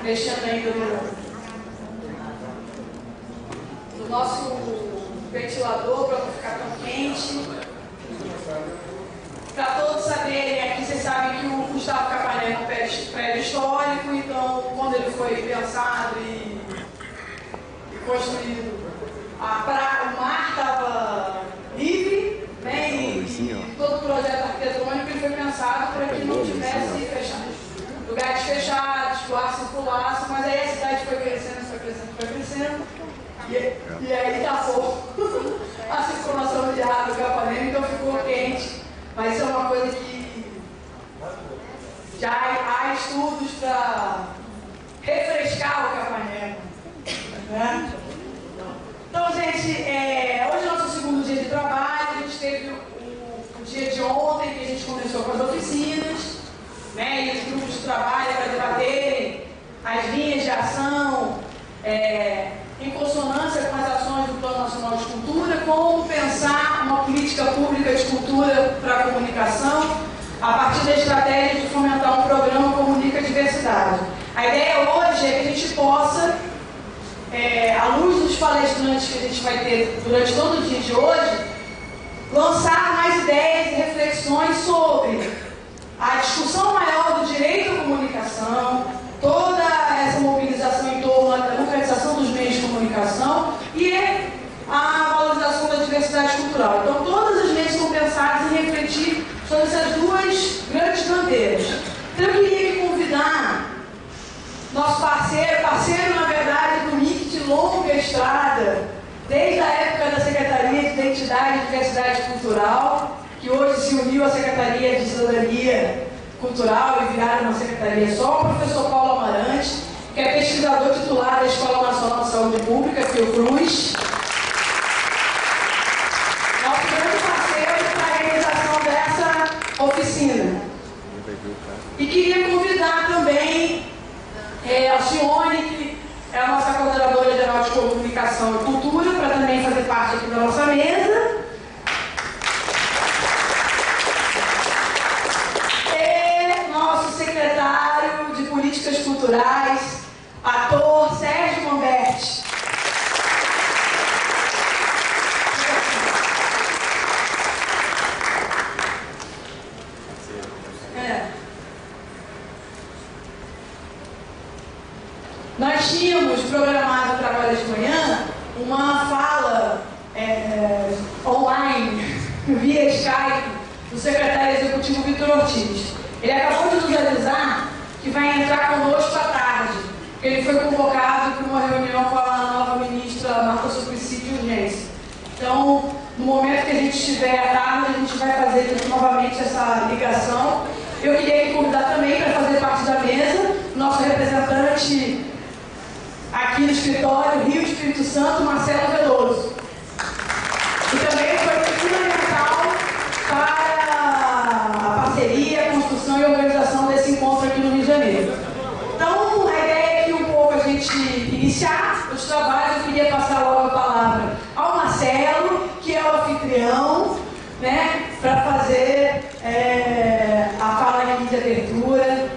mexendo ainda no nosso ventilador para não ficar tão quente. Para todos saberem, aqui vocês sabem que o Gustavo Capanema é um prédio histórico, então quando ele foi pensado e construído, o mar estava livre, né, e todo o projeto arquitetônico ele foi pensado para que não tivesse lugares fechados, que o ar circulasse, mas aí a cidade foi crescendo, e aí tapou a circulação de ar do Capanema, então ficou quente. Mas isso é uma coisa que já há estudos para refrescar o Capanema, né? Então, gente, hoje é o nosso segundo dia de trabalho. A gente teve o dia de ontem, que a gente começou com as oficinas, né, e os grupos de trabalho para debaterem as linhas de ação em consonância com as ações do Plano Nacional de Cultura, como pensar uma política pública de cultura para a comunicação a partir da estratégia de fomentar um programa Comunica Diversidade. A ideia hoje é que a gente possa, à luz dos palestrantes que a gente vai ter durante todo o dia de hoje, lançar mais ideias e reflexões sobre a discussão maior do direito à comunicação, toda essa mobilização em torno da democratização dos meios de comunicação e a valorização da diversidade cultural. Então, todas as leis são pensadas em refletir sobre essas duas grandes bandeiras. Então, eu queria convidar nosso parceiro na verdade, do MIC de longa estrada, desde a época da Secretaria de Identidade e Diversidade Cultural, que hoje se uniu à Secretaria de Cidadania Cultural e viraram uma secretaria só, o professor Paulo Amarante, que é pesquisador titular da Escola Nacional de Saúde Pública, Fiocruz. Nosso grande parceiro para a realização dessa oficina. E queria convidar também a Alcione, que é a nossa coordenadora geral de comunicação e cultura, para também fazer parte aqui da nossa mesa. E nosso secretário de Políticas Culturais, ator Sérgio Mamberti. Nós tínhamos programado para agora de manhã uma fala online, via Skype, do secretário executivo Vitor Ortiz. Ele acabou de nos avisar que vai entrar conosco à tarde, porque ele foi convocado para uma reunião com a nova ministra Marta Suplicy de urgência. Então, no momento que a gente estiver à tarde, a gente vai fazer novamente essa ligação. Eu queria lhe convidar também para fazer parte da mesa, nosso representante aqui no escritório, Rio Espírito Santo, Marcelo Veloso. E também foi fundamental para a parceria, a construção e a organização desse encontro aqui no Rio de Janeiro. Então, a ideia é que um pouco a gente iniciar os trabalhos. Eu queria passar logo a palavra ao Marcelo, que é o anfitrião, né, para fazer a fala aqui de abertura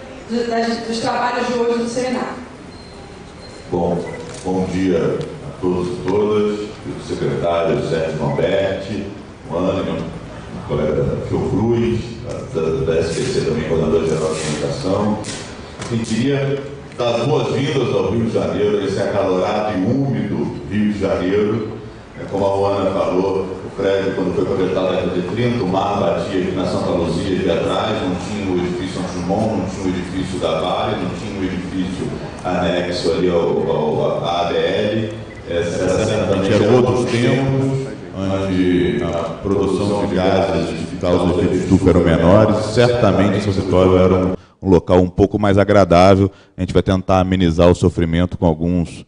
dos trabalhos de hoje do seminário. Bom dia a todos e todas, o secretário Sérgio Mamberti, o Ana, o colega da Fiocruz, da SPC também, coordenador geral de comunicação. E queria dar as boas-vindas ao Rio de Janeiro, esse acalorado e úmido Rio de Janeiro. Como a Ana falou, o prédio, quando foi projetado na década de 30, o mar batia aqui na Santa Luzia aqui atrás, não tinha o edifício São Simão, não tinha o edifício da Vale, não tinha o edifício anexo ali ao ADL. Certamente eram outros tempos, onde a produção de gases de causa de efeito de estufa eram menores. Certamente esse auditório era um local um pouco mais agradável. A gente vai tentar amenizar o sofrimento com alguns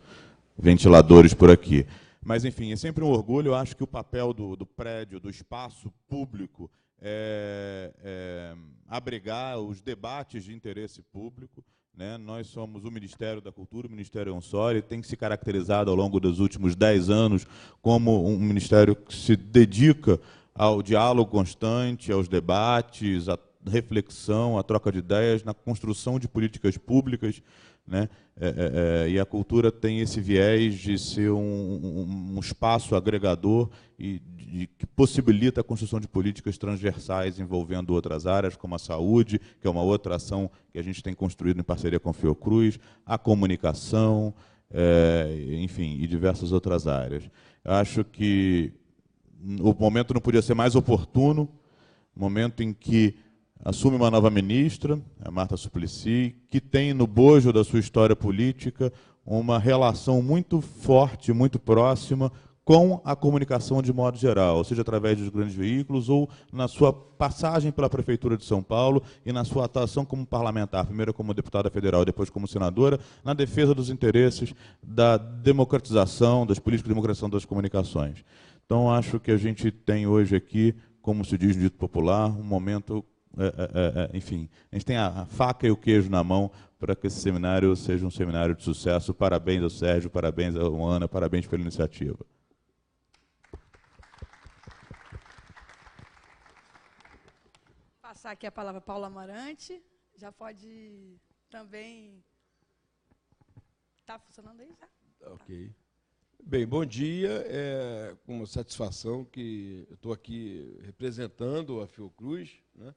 ventiladores por aqui. Mas, enfim, é sempre um orgulho. Eu acho que o papel do prédio, do espaço público, é abrigar os debates de interesse público, né? Nós somos o Ministério da Cultura, o Ministério Onsori, tem se caracterizado ao longo dos últimos 10 anos como um ministério que se dedica ao diálogo constante, aos debates, à reflexão, à troca de ideias, na construção de políticas públicas, né? E a cultura tem esse viés de ser um espaço agregador e que possibilita a construção de políticas transversais envolvendo outras áreas, como a saúde, que é uma outra ação que a gente tem construído em parceria com a Fiocruz, a comunicação, enfim, e diversas outras áreas. Eu acho que o momento não podia ser mais oportuno, momento em que assume uma nova ministra, a Marta Suplicy, que tem no bojo da sua história política uma relação muito forte, muito próxima com a comunicação de modo geral, seja através dos grandes veículos ou na sua passagem pela Prefeitura de São Paulo e na sua atuação como parlamentar, primeiro como deputada federal, depois como senadora, na defesa dos interesses da democratização, das políticas de democratização das comunicações. Então, acho que a gente tem hoje aqui, como se diz no dito popular, um momento, enfim, a gente tem a faca e o queijo na mão para que esse seminário seja um seminário de sucesso. Parabéns ao Sérgio, parabéns à Ana, parabéns pela iniciativa. Passar aqui a palavra para Paula Amarante. Já pode também... Está funcionando aí já? Ok. Bem, bom dia. É com uma satisfação que eu estou aqui representando a Fiocruz, né?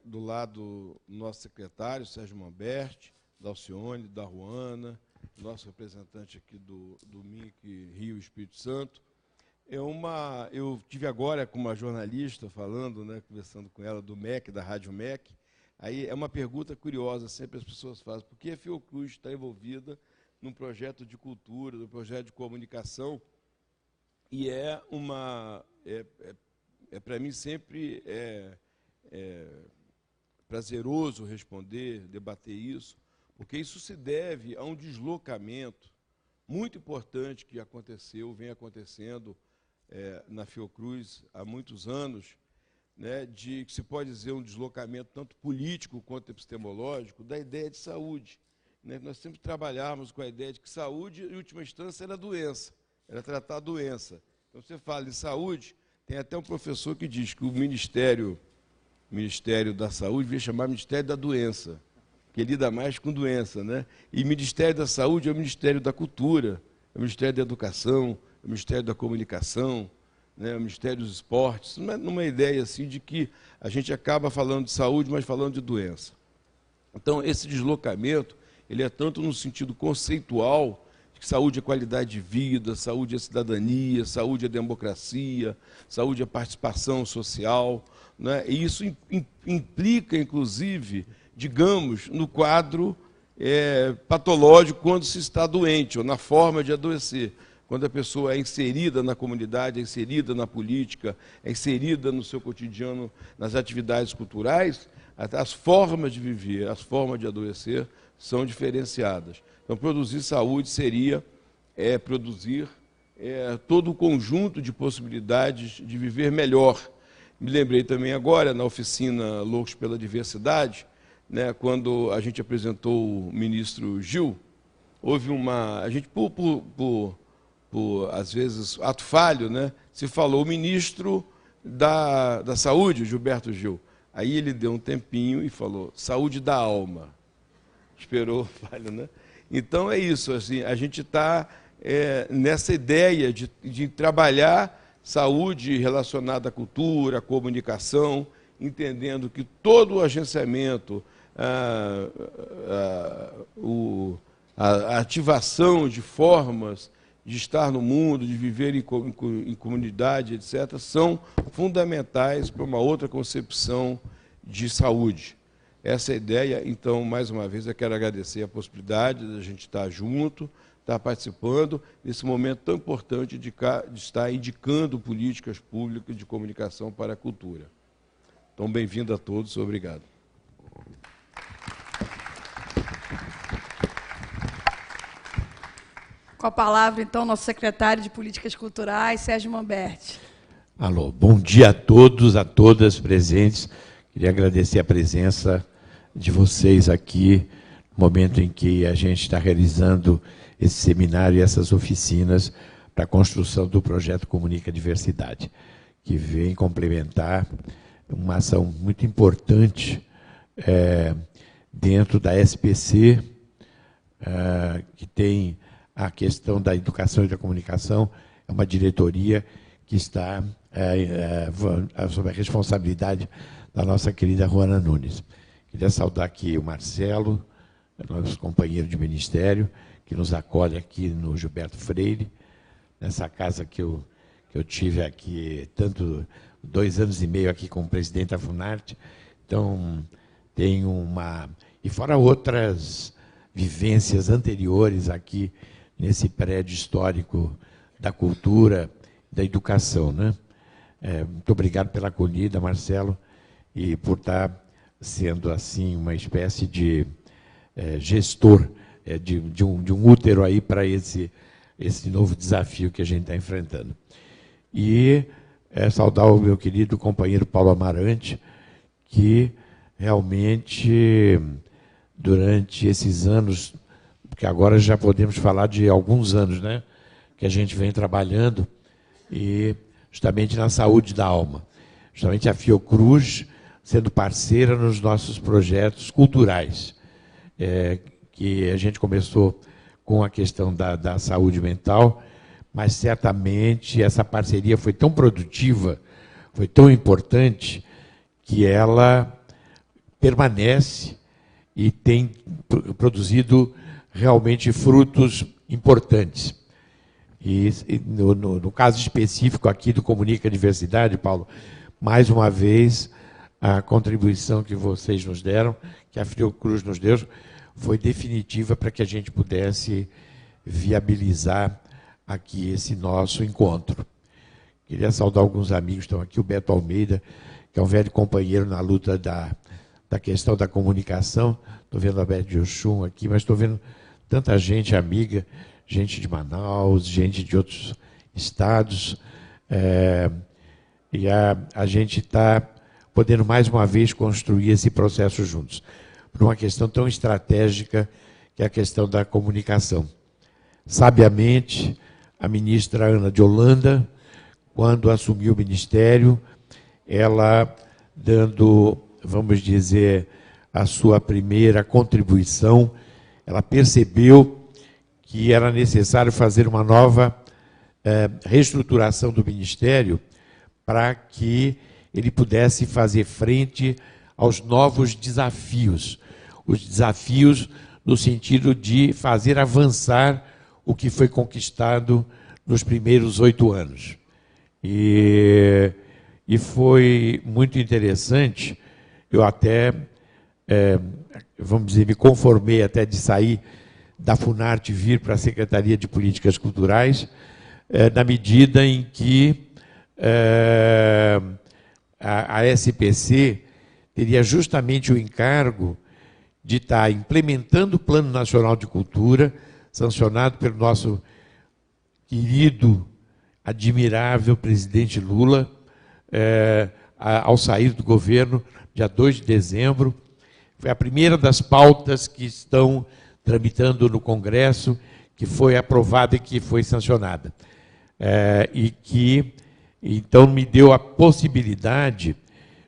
Do lado do nosso secretário, Sérgio Mamberti, da Alcione, da Ruana, nosso representante aqui do MIC Rio Espírito Santo. Eu tive agora com uma jornalista falando, né, conversando com ela do MEC, da Rádio MEC. Aí é uma pergunta curiosa, sempre as pessoas fazem, por que a Fiocruz está envolvida num projeto de cultura, num projeto de comunicação? E para mim sempre prazeroso responder, debater isso, porque isso se deve a um deslocamento muito importante que vem acontecendo na Fiocruz há muitos anos, né, que se pode dizer um deslocamento tanto político quanto epistemológico da ideia de saúde. Né? Nós sempre trabalhávamos com a ideia de que saúde, em última instância, era doença, era tratar a doença. Então, você fala em saúde, tem até um professor que diz que o Ministério da Saúde devia chamar Ministério da Doença, que lida mais com doença, né? E Ministério da Saúde é o Ministério da Cultura, é o Ministério da Educação, é o Ministério da Comunicação, né? É o Ministério dos Esportes, numa ideia assim de que a gente acaba falando de saúde, mas falando de doença. Então, esse deslocamento, ele é tanto no sentido conceitual, de que saúde é qualidade de vida, saúde é cidadania, saúde é democracia, saúde é participação social, né? E isso implica, inclusive, digamos, no quadro patológico quando se está doente, ou na forma de adoecer. Quando a pessoa é inserida na comunidade, é inserida na política, é inserida no seu cotidiano, nas atividades culturais, as formas de viver, as formas de adoecer são diferenciadas. Então, produzir saúde seria produzir todo o conjunto de possibilidades de viver melhor. Me lembrei também agora, na oficina Loucos pela Diversidade, né, quando a gente apresentou o ministro Gil, houve a gente, às vezes, ato falho, né, se falou o ministro da Saúde, Gilberto Gil. Aí ele deu um tempinho e falou, saúde da alma. Esperou o falho, né? Então é isso, assim, a gente está nessa ideia de trabalhar saúde relacionada à cultura, à comunicação, entendendo que todo o agenciamento, a ativação de formas de estar no mundo, de viver em comunidade, etc., são fundamentais para uma outra concepção de saúde. Essa é a ideia. Então, mais uma vez, eu quero agradecer a possibilidade de a gente estar junto, estar participando nesse momento tão importante de estar indicando políticas públicas de comunicação para a cultura. Então, bem-vindo a todos. Obrigado. Com a palavra, então, nosso secretário de Políticas Culturais, Sérgio Mamberti. Alô, bom dia a todos, a todas presentes. Queria agradecer a presença de vocês aqui, no momento em que a gente está realizando esse seminário e essas oficinas para a construção do projeto Comunica Diversidade, que vem complementar uma ação muito importante dentro da SPC, que tem a questão da educação e da comunicação, é uma diretoria que está sob a responsabilidade da nossa querida Ruana Nunes. Queria saudar aqui o Marcelo, nosso companheiro de ministério, que nos acolhe aqui no Gilberto Freire, nessa casa que eu tive aqui, 2 anos e meio aqui como presidente da Funarte. Então, tem e fora outras vivências anteriores aqui nesse prédio histórico da cultura, da educação, né? Muito obrigado pela acolhida, Marcelo, e por estar sendo assim uma espécie de gestor de um útero aí para esse novo desafio que a gente está enfrentando. E saudar o meu querido companheiro Paulo Amarante, que realmente, durante esses anos, porque agora já podemos falar de alguns anos, né, que a gente vem trabalhando, e justamente na saúde da alma. Justamente a Fiocruz sendo parceira nos nossos projetos culturais, que a gente começou com a questão da saúde mental, mas certamente essa parceria foi tão produtiva, foi tão importante, que ela permanece e tem produzido realmente frutos importantes. E no caso específico aqui do Comunica Diversidade, Paulo, mais uma vez, a contribuição que vocês nos deram, que a Fiocruz nos deu, foi definitiva para que a gente pudesse viabilizar aqui esse nosso encontro. Queria saudar alguns amigos que estão aqui, o Beto Almeida, que é um velho companheiro na luta da questão da comunicação. Estou vendo a Beth Jochum aqui, mas estou vendo tanta gente amiga, gente de Manaus, gente de outros estados, e a gente está podendo mais uma vez construir esse processo juntos, por uma questão tão estratégica que é a questão da comunicação. Sabiamente, a ministra Ana de Holanda, quando assumiu o ministério, ela dando, vamos dizer, a sua primeira contribuição, ela percebeu que era necessário fazer uma nova reestruturação do Ministério para que ele pudesse fazer frente aos novos desafios. Os desafios no sentido de fazer avançar o que foi conquistado nos primeiros 8 anos. E foi muito interessante, eu até, vamos dizer, me conformei até de sair da Funarte e vir para a Secretaria de Políticas Culturais, na medida em que a SPC teria justamente o encargo de estar implementando o Plano Nacional de Cultura, sancionado pelo nosso querido, admirável presidente Lula, ao sair do governo, dia 2 de dezembro. Foi a primeira das pautas que estão tramitando no Congresso, que foi aprovada e que foi sancionada. E que, então, me deu a possibilidade,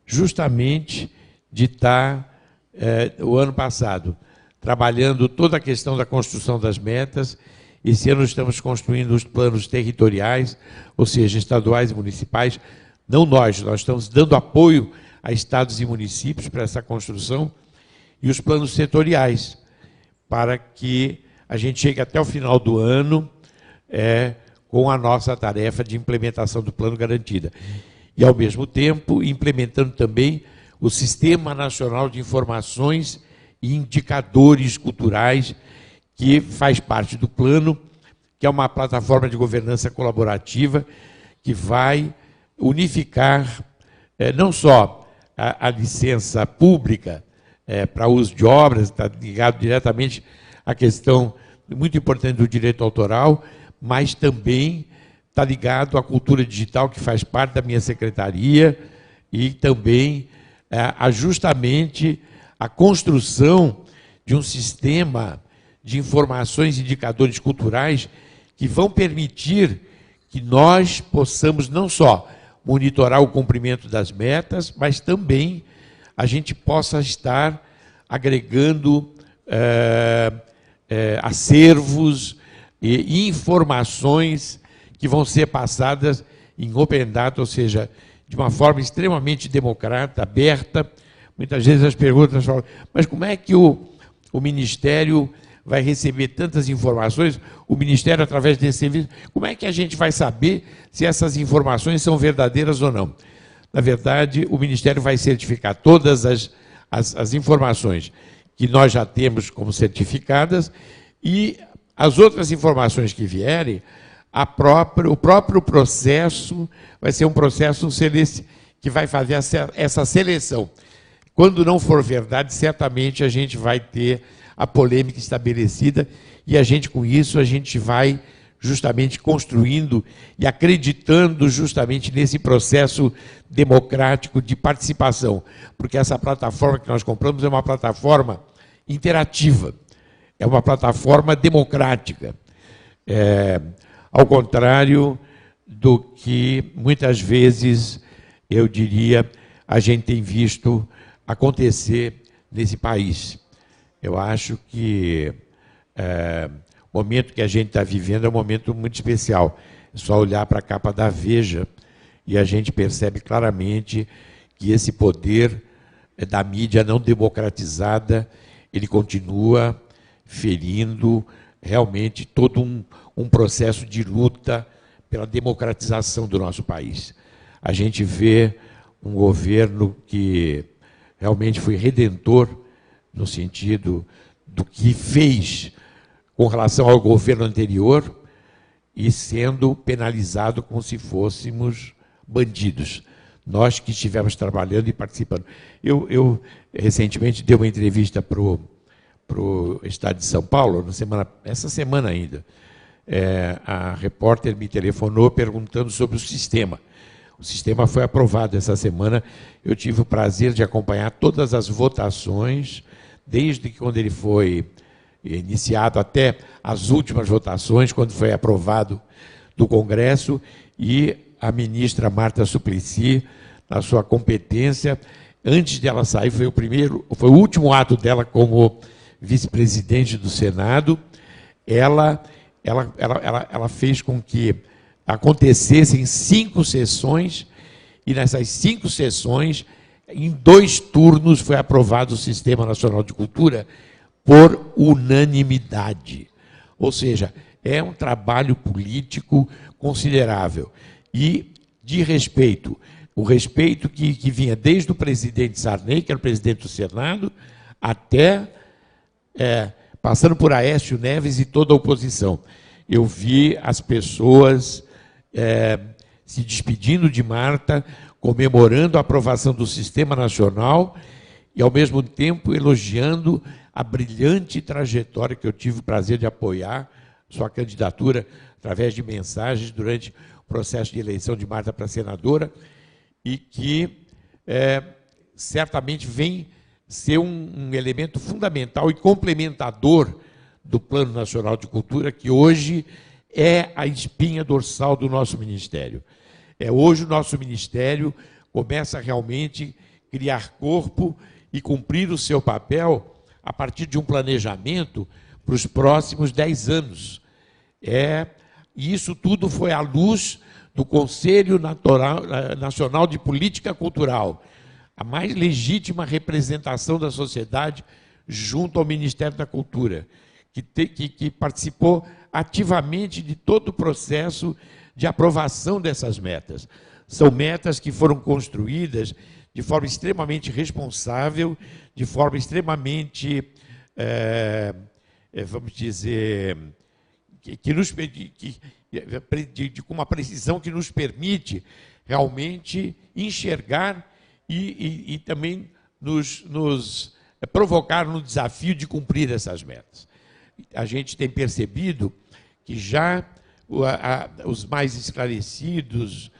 justamente, de estar, o ano passado, trabalhando toda a questão da construção das metas. Esse ano estamos construindo os planos territoriais, ou seja, estaduais e municipais. Não nós estamos dando apoio a estados e municípios para essa construção, e os planos setoriais, para que a gente chegue até o final do ano com a nossa tarefa de implementação do plano garantida. E, ao mesmo tempo, implementando também o Sistema Nacional de Informações e Indicadores Culturais, que faz parte do plano, que é uma plataforma de governança colaborativa que vai unificar não só a licença pública para uso de obras, está ligado diretamente à questão muito importante do direito autoral, mas também está ligado à cultura digital, que faz parte da minha secretaria, e também justamente a construção de um sistema de informações e indicadores culturais que vão permitir que nós possamos não só monitorar o cumprimento das metas, mas também a gente possa estar agregando acervos e informações que vão ser passadas em open data, ou seja, de uma forma extremamente democrática, aberta. Muitas vezes as perguntas falam, mas como é que o Ministério vai receber tantas informações, o Ministério através desse serviço, como é que a gente vai saber se essas informações são verdadeiras ou não? Na verdade, o Ministério vai certificar todas as informações que nós já temos como certificadas e as outras informações que vierem, o próprio processo vai ser um processo que vai fazer essa seleção. Quando não for verdade, certamente a gente vai ter a polêmica estabelecida e com isso, a gente vai justamente construindo e acreditando justamente nesse processo democrático de participação, porque essa plataforma que nós compramos é uma plataforma interativa, é uma plataforma democrática, ao contrário do que muitas vezes, eu diria, a gente tem visto acontecer nesse país. Eu acho que o momento que a gente está vivendo é um momento muito especial. É só olhar para a capa da Veja e a gente percebe claramente que esse poder da mídia não democratizada, ele continua ferindo realmente todo um processo de luta pela democratização do nosso país. A gente vê um governo que realmente foi redentor no sentido do que fez com relação ao governo anterior e sendo penalizado como se fôssemos bandidos. Nós que estivemos trabalhando e participando. Eu recentemente dei uma entrevista para o Estado de São Paulo, essa semana ainda. A repórter me telefonou perguntando sobre o sistema. O sistema foi aprovado essa semana. Eu tive o prazer de acompanhar todas as votações, desde quando ele foi iniciado até as últimas votações, quando foi aprovado do Congresso, e a ministra Marta Suplicy, na sua competência, antes dela sair, foi o último ato dela como vice-presidente do Senado, ela fez com que acontecessem 5 sessões, e nessas 5 sessões, em 2 turnos, foi aprovado o Sistema Nacional de Cultura por unanimidade. Ou seja, é um trabalho político considerável. E de respeito, o respeito que vinha desde o presidente Sarney, que era o presidente do Senado, até passando por Aécio Neves e toda a oposição. Eu vi as pessoas se despedindo de Marta, comemorando a aprovação do Sistema Nacional e, ao mesmo tempo, elogiando a brilhante trajetória que eu tive o prazer de apoiar, sua candidatura através de mensagens durante o processo de eleição de Marta para senadora, e que certamente vem ser um elemento fundamental e complementador do Plano Nacional de Cultura, que hoje é a espinha dorsal do nosso Ministério. Hoje o nosso Ministério começa a realmente criar corpo e cumprir o seu papel a partir de um planejamento para os próximos 10 anos. E isso tudo foi à luz do Conselho Nacional de Política Cultural, a mais legítima representação da sociedade junto ao Ministério da Cultura, que participou ativamente de todo o processo de aprovação dessas metas. São metas que foram construídas de forma extremamente responsável, de forma extremamente, vamos dizer, com uma precisão que nos permite realmente enxergar e também nos provocar no desafio de cumprir essas metas. A gente tem percebido que já os mais esclarecidos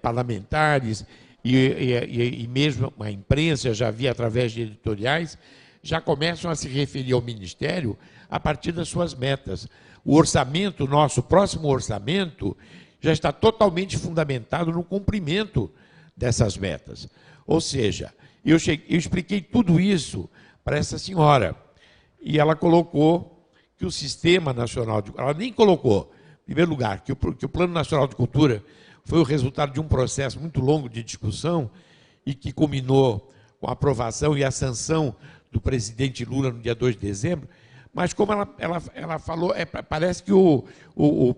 parlamentares e mesmo a imprensa, já via através de editoriais, já começam a se referir ao Ministério a partir das suas metas. O orçamento, nosso próximo orçamento, já está totalmente fundamentado no cumprimento dessas metas. Ou seja, eu expliquei tudo isso para essa senhora, e ela colocou que o Sistema Nacional de... Ela nem colocou, em primeiro lugar, que o Plano Nacional de Cultura foi o resultado de um processo muito longo de discussão e que culminou com a aprovação e a sanção do presidente Lula no dia 2 de dezembro, mas como ela falou, parece que o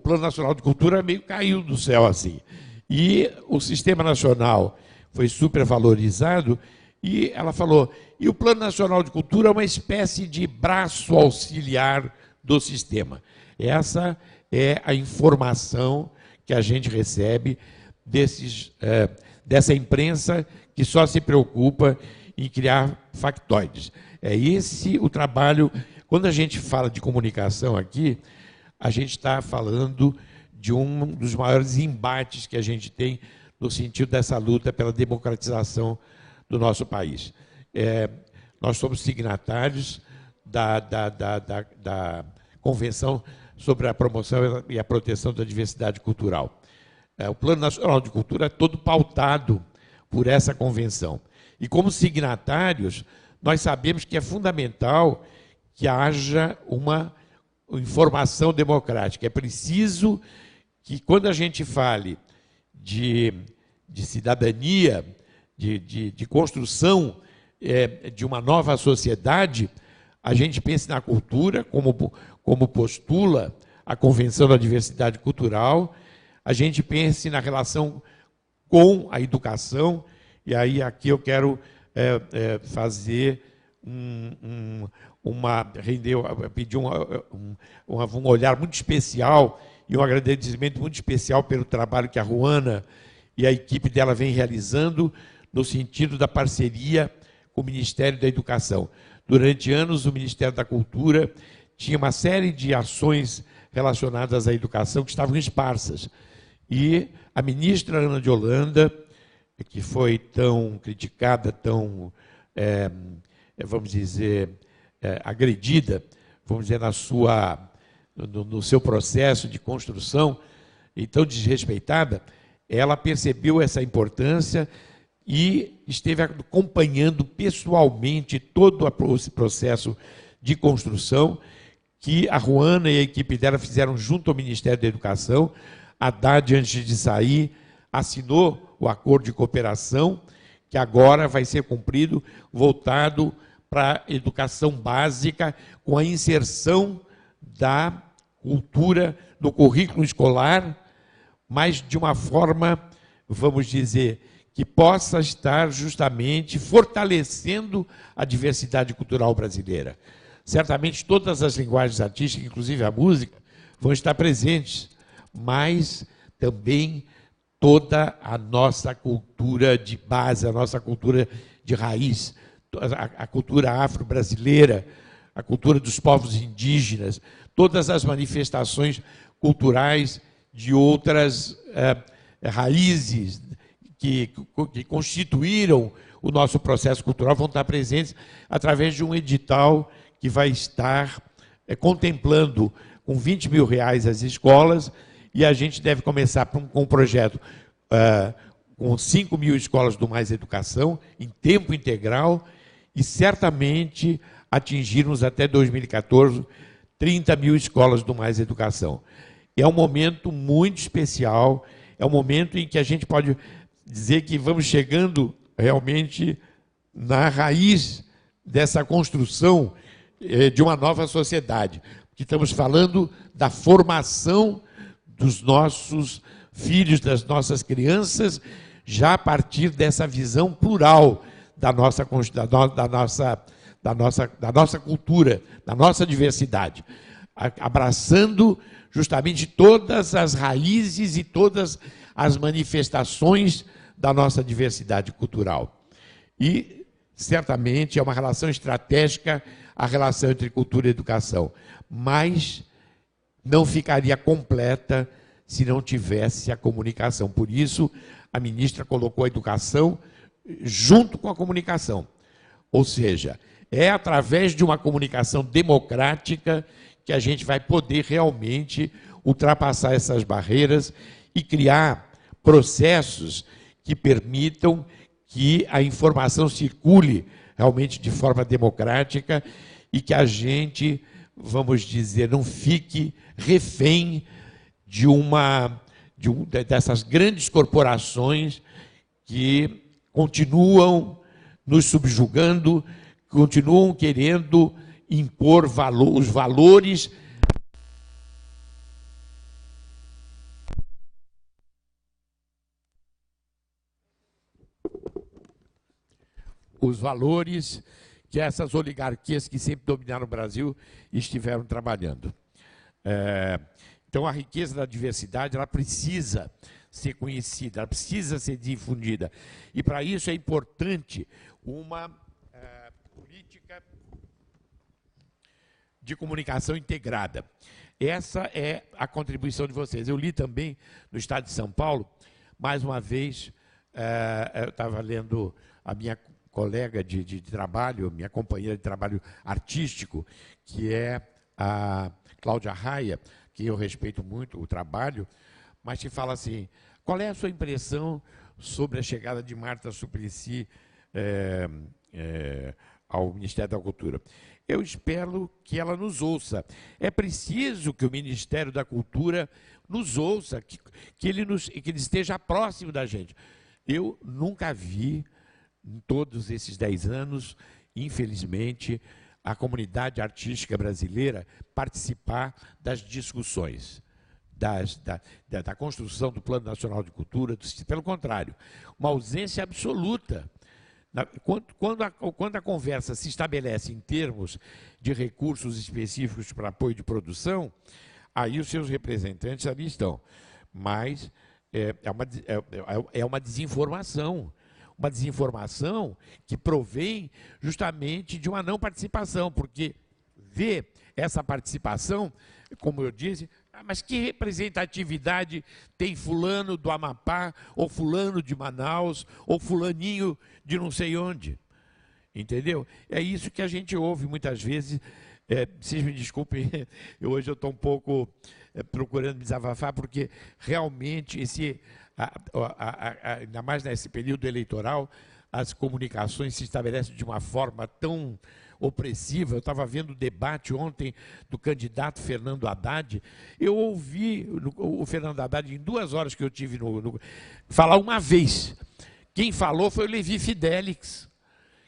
Plano Nacional de Cultura meio caiu do céu assim. E o Sistema Nacional foi supervalorizado, e ela falou, e o Plano Nacional de Cultura é uma espécie de braço auxiliar do sistema. Essa é a informação que a gente recebe dessa imprensa que só se preocupa em criar factoides. É esse o trabalho. Quando a gente fala de comunicação aqui, a gente está falando de um dos maiores embates que a gente tem no sentido dessa luta pela democratização do nosso país. Nós somos signatários da Convenção sobre a Promoção e a Proteção da Diversidade Cultural. O Plano Nacional de Cultura é todo pautado por essa convenção. E, como signatários, nós sabemos que é fundamental que haja uma informação democrática. É preciso que, quando a gente fale de cidadania, de construção de uma nova sociedade, a gente pense na cultura, como postula a Convenção da Diversidade Cultural, a gente pense na relação com a educação, e aí aqui eu quero fazer pedir um olhar muito especial e um agradecimento muito especial pelo trabalho que a Ruana e a equipe dela vem realizando no sentido da parceria com o Ministério da Educação. Durante anos, o Ministério da Cultura tinha uma série de ações relacionadas à educação que estavam esparsas. E a ministra Ana de Holanda, que foi tão criticada, tão, vamos dizer, agredida, vamos dizer, no seu processo de construção, e tão desrespeitada, ela percebeu essa importância e esteve acompanhando pessoalmente todo esse processo de construção que a Ruana e a equipe dela fizeram junto ao Ministério da Educação. A Haddad, antes de sair, assinou o acordo de cooperação, que agora vai ser cumprido, voltado para a educação básica, com a inserção da cultura no currículo escolar, mas de uma forma, vamos dizer, que possa estar justamente fortalecendo a diversidade cultural brasileira. Certamente todas as linguagens artísticas, inclusive a música, vão estar presentes, mas também toda a nossa cultura de base, a nossa cultura de raiz, a cultura afro-brasileira, a cultura dos povos indígenas, todas as manifestações culturais de outras raízes que constituíram o nosso processo cultural vão estar presentes através de um edital que vai estar contemplando com R$20 mil as escolas, e a gente deve começar com um projeto com 5 mil escolas do Mais Educação, em tempo integral, e certamente atingirmos até 2014 30 mil escolas do Mais Educação. É um momento muito especial, é um momento em que a gente pode dizer que vamos chegando realmente na raiz dessa construção de uma nova sociedade. Porque estamos falando da formação dos nossos filhos, das nossas crianças, já a partir dessa visão plural da nossa cultura, da nossa diversidade, abraçando justamente todas as raízes e todas as manifestações da nossa diversidade cultural. E, certamente, é uma relação estratégica a relação entre cultura e educação, mas não ficaria completa se não tivesse a comunicação. Por isso, a ministra colocou a educação junto com a comunicação. Ou seja, é através de uma comunicação democrática que a gente vai poder realmente ultrapassar essas barreiras e criar processos que permitam que a informação circule realmente de forma democrática e que a gente vamos dizer, não fique refém dessas grandes corporações que continuam nos subjugando, continuam querendo impor os valores que essas oligarquias que sempre dominaram o Brasil estiveram trabalhando. Então, a riqueza da diversidade, ela precisa ser conhecida, ela precisa ser difundida. E, para isso, é importante uma política de comunicação integrada. Essa é a contribuição de vocês. Eu li também no Estado de São Paulo, mais uma vez, eu estava lendo a minha colega de trabalho, minha companheira de trabalho artístico, que é a Cláudia Raia, que eu respeito muito o trabalho, mas que fala assim, qual é a sua impressão sobre a chegada de Marta Suplicy ao Ministério da Cultura? Eu espero que ela nos ouça. É preciso que o Ministério da Cultura nos ouça, que ele esteja próximo da gente. Eu nunca vi, em todos esses 10 anos, infelizmente, a comunidade artística brasileira participar das discussões, da construção do Plano Nacional de Cultura. Pelo contrário, uma ausência absoluta. Quando a conversa se estabelece em termos de recursos específicos para apoio de produção, aí os seus representantes ali estão. Mas é uma desinformação. Uma desinformação que provém justamente de uma não participação, porque vê essa participação, como eu disse, mas que representatividade tem fulano do Amapá, ou fulano de Manaus, ou fulaninho de não sei onde. Entendeu? É isso que a gente ouve muitas vezes. Vocês me desculpem, hoje eu estou um pouco procurando me desabafar, porque realmente ainda mais nesse período eleitoral, as comunicações se estabelecem de uma forma tão opressiva. Eu estava vendo o debate ontem do candidato Fernando Haddad. Eu ouvi o Fernando Haddad, em 2 horas que eu tive falar uma vez. Quem falou foi o Levi Fidelix.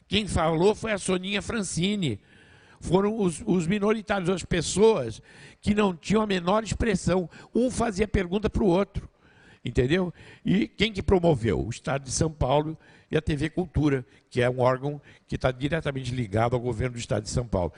Quem falou foi a Soninha Francini. Foram os minoritários, as pessoas que não tinham a menor expressão. Um fazia pergunta para o outro. Entendeu? E quem que promoveu? O Estado de São Paulo e a TV Cultura, que é um órgão que está diretamente ligado ao governo do Estado de São Paulo.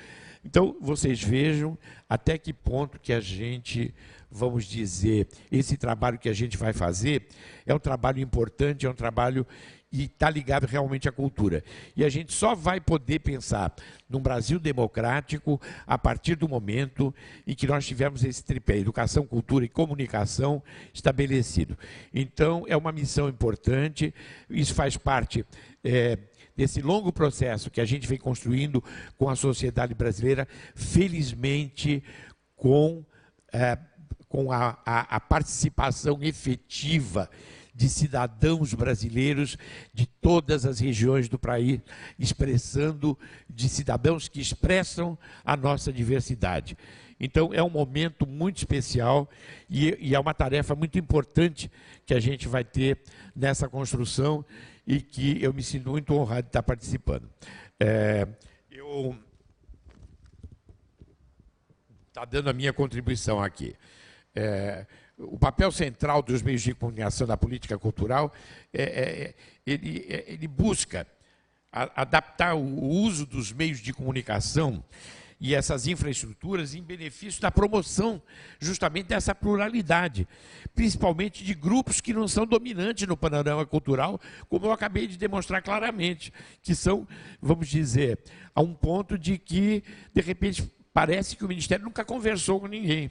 Então, vocês vejam até que ponto que a gente, vamos dizer, esse trabalho que a gente vai fazer é um trabalho importante, é um trabalho e está ligado realmente à cultura. E a gente só vai poder pensar num Brasil democrático a partir do momento em que nós tivermos esse tripé, educação, cultura e comunicação, estabelecido. Então, é uma missão importante, isso faz parte desse longo processo que a gente vem construindo com a sociedade brasileira, felizmente com a participação efetiva de cidadãos brasileiros de todas as regiões do país, de cidadãos que expressam a nossa diversidade. Então, é um momento muito especial e é uma tarefa muito importante que a gente vai ter nessa construção e que eu me sinto muito honrado de estar participando. Está dando a minha contribuição aqui. O papel central dos meios de comunicação da política cultural, ele busca adaptar o uso dos meios de comunicação e essas infraestruturas em benefício da promoção justamente dessa pluralidade, principalmente de grupos que não são dominantes no panorama cultural, como eu acabei de demonstrar claramente, que são, vamos dizer, a um ponto de que, de repente, parece que o Ministério nunca conversou com ninguém.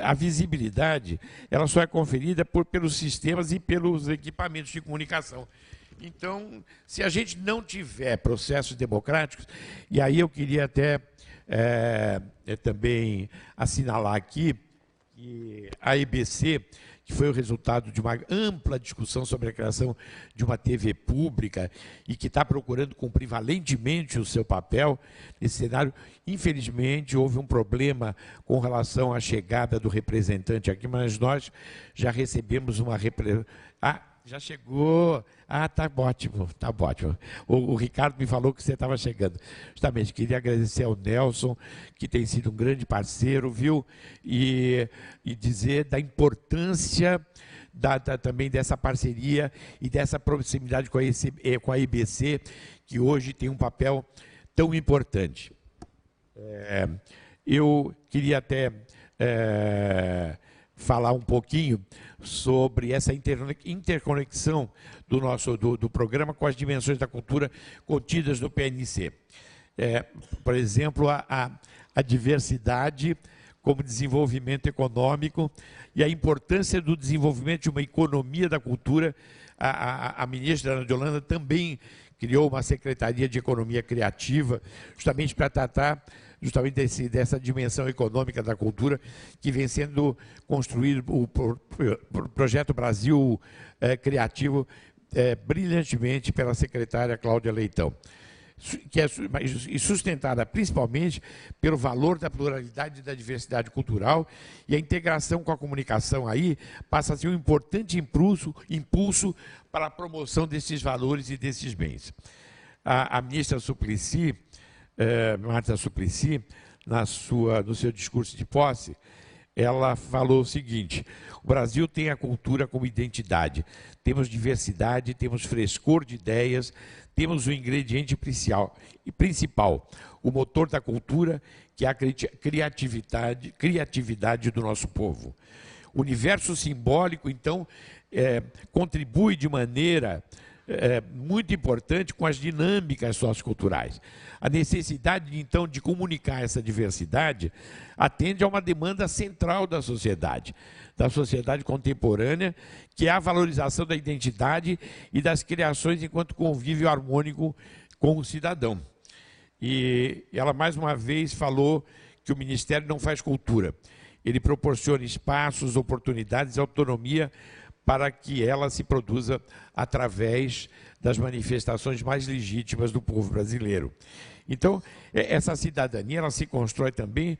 A visibilidade, ela só é conferida pelos sistemas e pelos equipamentos de comunicação. Então, se a gente não tiver processos democráticos, e aí eu queria até também assinalar aqui que a EBC, que que foi o resultado de uma ampla discussão sobre a criação de uma TV pública e que está procurando cumprir valentemente o seu papel nesse cenário. Infelizmente, houve um problema com relação à chegada do representante aqui, mas nós já recebemos uma já chegou. Tá ótimo, tá ótimo. O Ricardo me falou que você estava chegando. Justamente, queria agradecer ao Nelson, que tem sido um grande parceiro, viu? E dizer da importância também dessa parceria e dessa proximidade com a IBC, que hoje tem um papel tão importante. Eu queria até falar um pouquinho sobre essa interconexão do programa com as dimensões da cultura contidas no PNC. Por exemplo, a diversidade como desenvolvimento econômico e a importância do desenvolvimento de uma economia da cultura. A ministra Ana de Holanda também criou uma Secretaria de Economia Criativa, justamente para tratar dessa dimensão econômica da cultura, que vem sendo construído o Projeto Brasil Criativo brilhantemente pela secretária Cláudia Leitão, que é sustentada principalmente pelo valor da pluralidade e da diversidade cultural, e a integração com a comunicação aí passa a ser um importante impulso para a promoção desses valores e desses bens. A ministra Suplicy, Marta Suplicy, no seu discurso de posse, ela falou o seguinte: o Brasil tem a cultura como identidade, temos diversidade, temos frescor de ideias, temos o ingrediente principal, o motor da cultura, que é a criatividade do nosso povo. O universo simbólico, então, contribui de maneira muito importante com as dinâmicas socioculturais. A necessidade, então, de comunicar essa diversidade atende a uma demanda central da sociedade contemporânea, que é a valorização da identidade e das criações enquanto convívio harmônico com o cidadão. E ela, mais uma vez, falou que o Ministério não faz cultura. Ele proporciona espaços, oportunidades e autonomia para que ela se produza através das manifestações mais legítimas do povo brasileiro. Então, essa cidadania ela se constrói também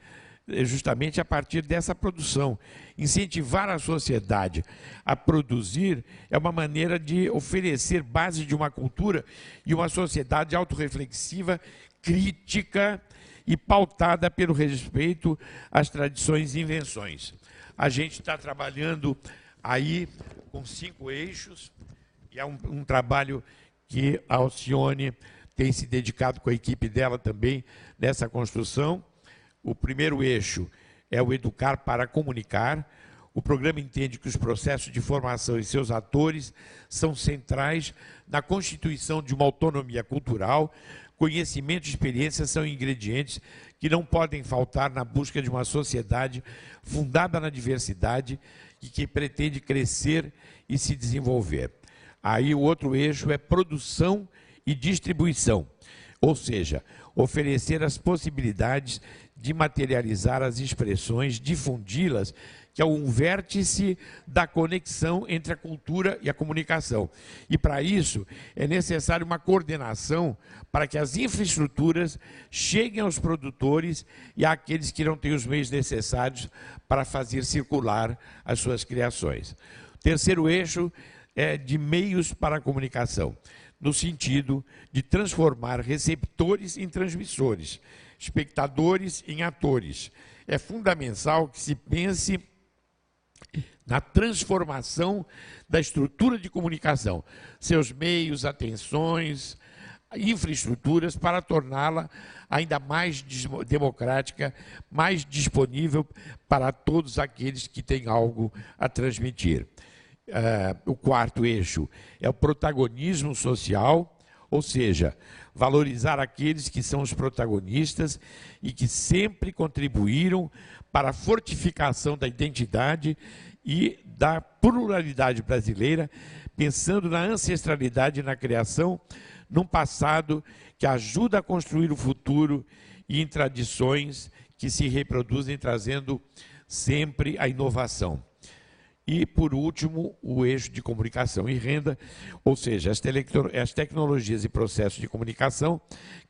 justamente a partir dessa produção. Incentivar a sociedade a produzir é uma maneira de oferecer base de uma cultura e uma sociedade autorreflexiva, crítica e pautada pelo respeito às tradições e invenções. A gente está trabalhando aí com 5 eixos, e é um trabalho que a Alcione tem se dedicado com a equipe dela também nessa construção. O primeiro eixo é o Educar para Comunicar. O programa entende que os processos de formação e seus atores são centrais na constituição de uma autonomia cultural. Conhecimento e experiência são ingredientes que não podem faltar na busca de uma sociedade fundada na diversidade e que pretende crescer e se desenvolver. Aí o outro eixo é produção e distribuição, ou seja, oferecer as possibilidades de materializar as expressões, difundi-las, que é um vértice da conexão entre a cultura e a comunicação. E, para isso, é necessário uma coordenação para que as infraestruturas cheguem aos produtores e àqueles que não têm os meios necessários para fazer circular as suas criações. O terceiro eixo é de meios para a comunicação, no sentido de transformar receptores em transmissores, espectadores em atores. É fundamental que se pense na transformação da estrutura de comunicação, seus meios, atenções, infraestruturas, para torná-la ainda mais democrática, mais disponível para todos aqueles que têm algo a transmitir. O quarto eixo é o protagonismo social, ou seja, valorizar aqueles que são os protagonistas e que sempre contribuíram para a fortificação da identidade e da pluralidade brasileira, pensando na ancestralidade e na criação, num passado que ajuda a construir o futuro e em tradições que se reproduzem, trazendo sempre a inovação. E, por último, o eixo de comunicação e renda, ou seja, as tecnologias e processos de comunicação,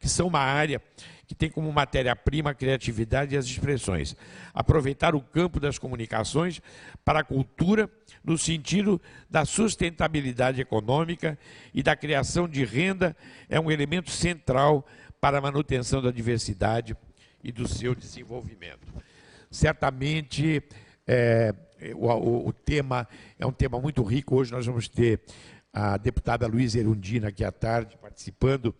que são uma área que tem como matéria-prima a criatividade e as expressões. Aproveitar o campo das comunicações para a cultura, no sentido da sustentabilidade econômica e da criação de renda, é um elemento central para a manutenção da diversidade e do seu desenvolvimento. Certamente, o tema é um tema muito rico. Hoje nós vamos ter a deputada Luísa Erundina aqui à tarde participando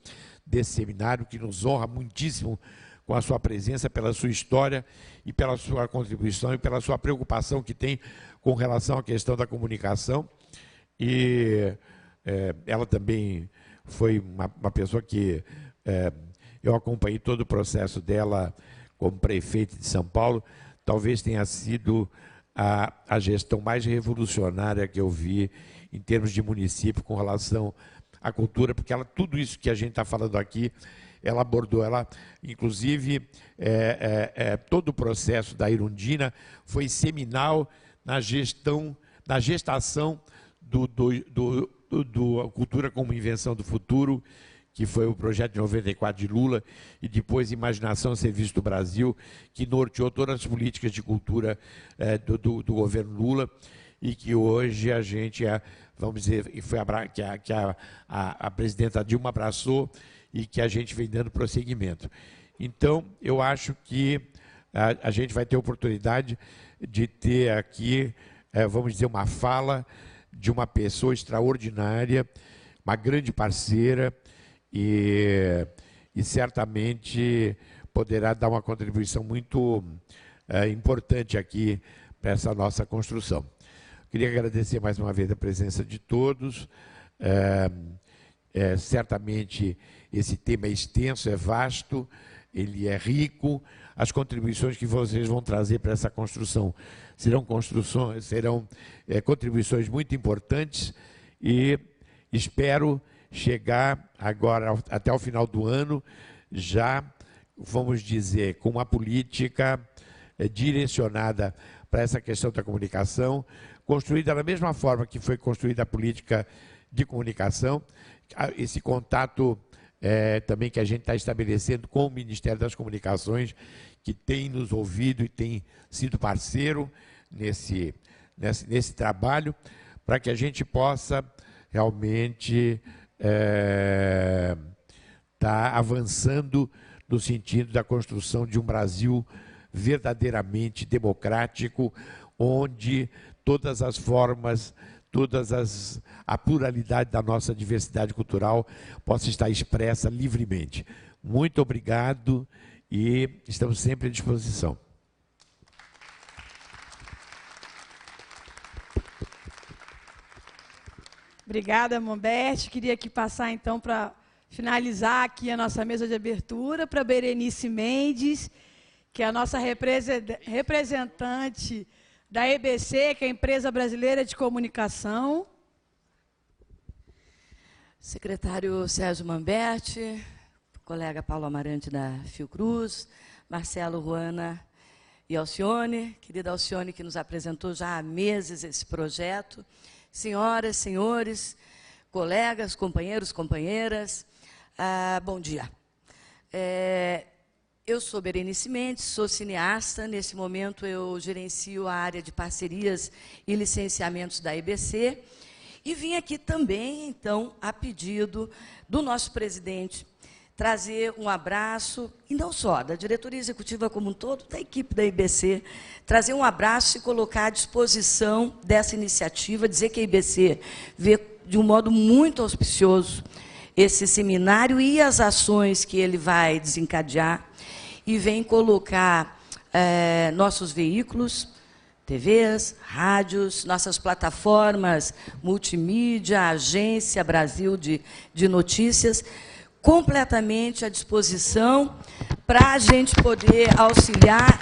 desse seminário, que nos honra muitíssimo com a sua presença, pela sua história e pela sua contribuição e pela sua preocupação que tem com relação à questão da comunicação. E ela também foi uma pessoa que eu acompanhei todo o processo dela como prefeito de São Paulo. Talvez tenha sido a gestão mais revolucionária que eu vi em termos de município com relação à cultura, porque ela, tudo isso que a gente está falando aqui, ela abordou. Ela, inclusive, todo o processo da Erundina foi seminal na gestação do Cultura como Invenção do Futuro, que foi o projeto de 94 de Lula, e depois Imaginação Serviço do Brasil, que norteou todas as políticas de cultura do governo Lula, e que hoje a gente, vamos dizer, que a presidenta Dilma abraçou e que a gente vem dando prosseguimento. Então, eu acho que a gente vai ter a oportunidade de ter aqui, vamos dizer, uma fala de uma pessoa extraordinária, uma grande parceira, e certamente poderá dar uma contribuição muito importante aqui para essa nossa construção. Queria agradecer mais uma vez a presença de todos. Certamente esse tema é extenso, é vasto, ele é rico. As contribuições que vocês vão trazer para essa construção serão contribuições muito importantes, e espero chegar agora, até o final do ano, já, vamos dizer, com uma política direcionada para essa questão da comunicação, construída da mesma forma que foi construída a política de comunicação, esse contato também que a gente está estabelecendo com o Ministério das Comunicações, que tem nos ouvido e tem sido parceiro nesse trabalho, para que a gente possa realmente está avançando no sentido da construção de um Brasil verdadeiramente democrático, onde todas as formas, a pluralidade da nossa diversidade cultural possa estar expressa livremente. Muito obrigado e estamos sempre à disposição. Obrigada, Momberti. Queria aqui passar, então, para finalizar aqui a nossa mesa de abertura, para Berenice Mendes, que é a nossa representante da EBC, que é a Empresa Brasileira de Comunicação. Secretário Sérgio Mamberti, colega Paulo Amarante da Fiocruz, Marcelo, Ruana e Alcione, querida Alcione, que nos apresentou já há meses esse projeto. Senhoras, senhores, colegas, companheiros, companheiras, bom dia. Eu sou Berenice Mendes, sou cineasta. Nesse momento, eu gerencio a área de parcerias e licenciamentos da EBC. E vim aqui também, então, a pedido do nosso presidente, trazer um abraço, e não só da diretoria executiva como um todo, da equipe da IBC, trazer um abraço e colocar à disposição dessa iniciativa, dizer que a IBC vê de um modo muito auspicioso esse seminário e as ações que ele vai desencadear, e vem colocar nossos veículos, TVs, rádios, nossas plataformas multimídia, Agência Brasil de Notícias, completamente à disposição para a gente poder auxiliar,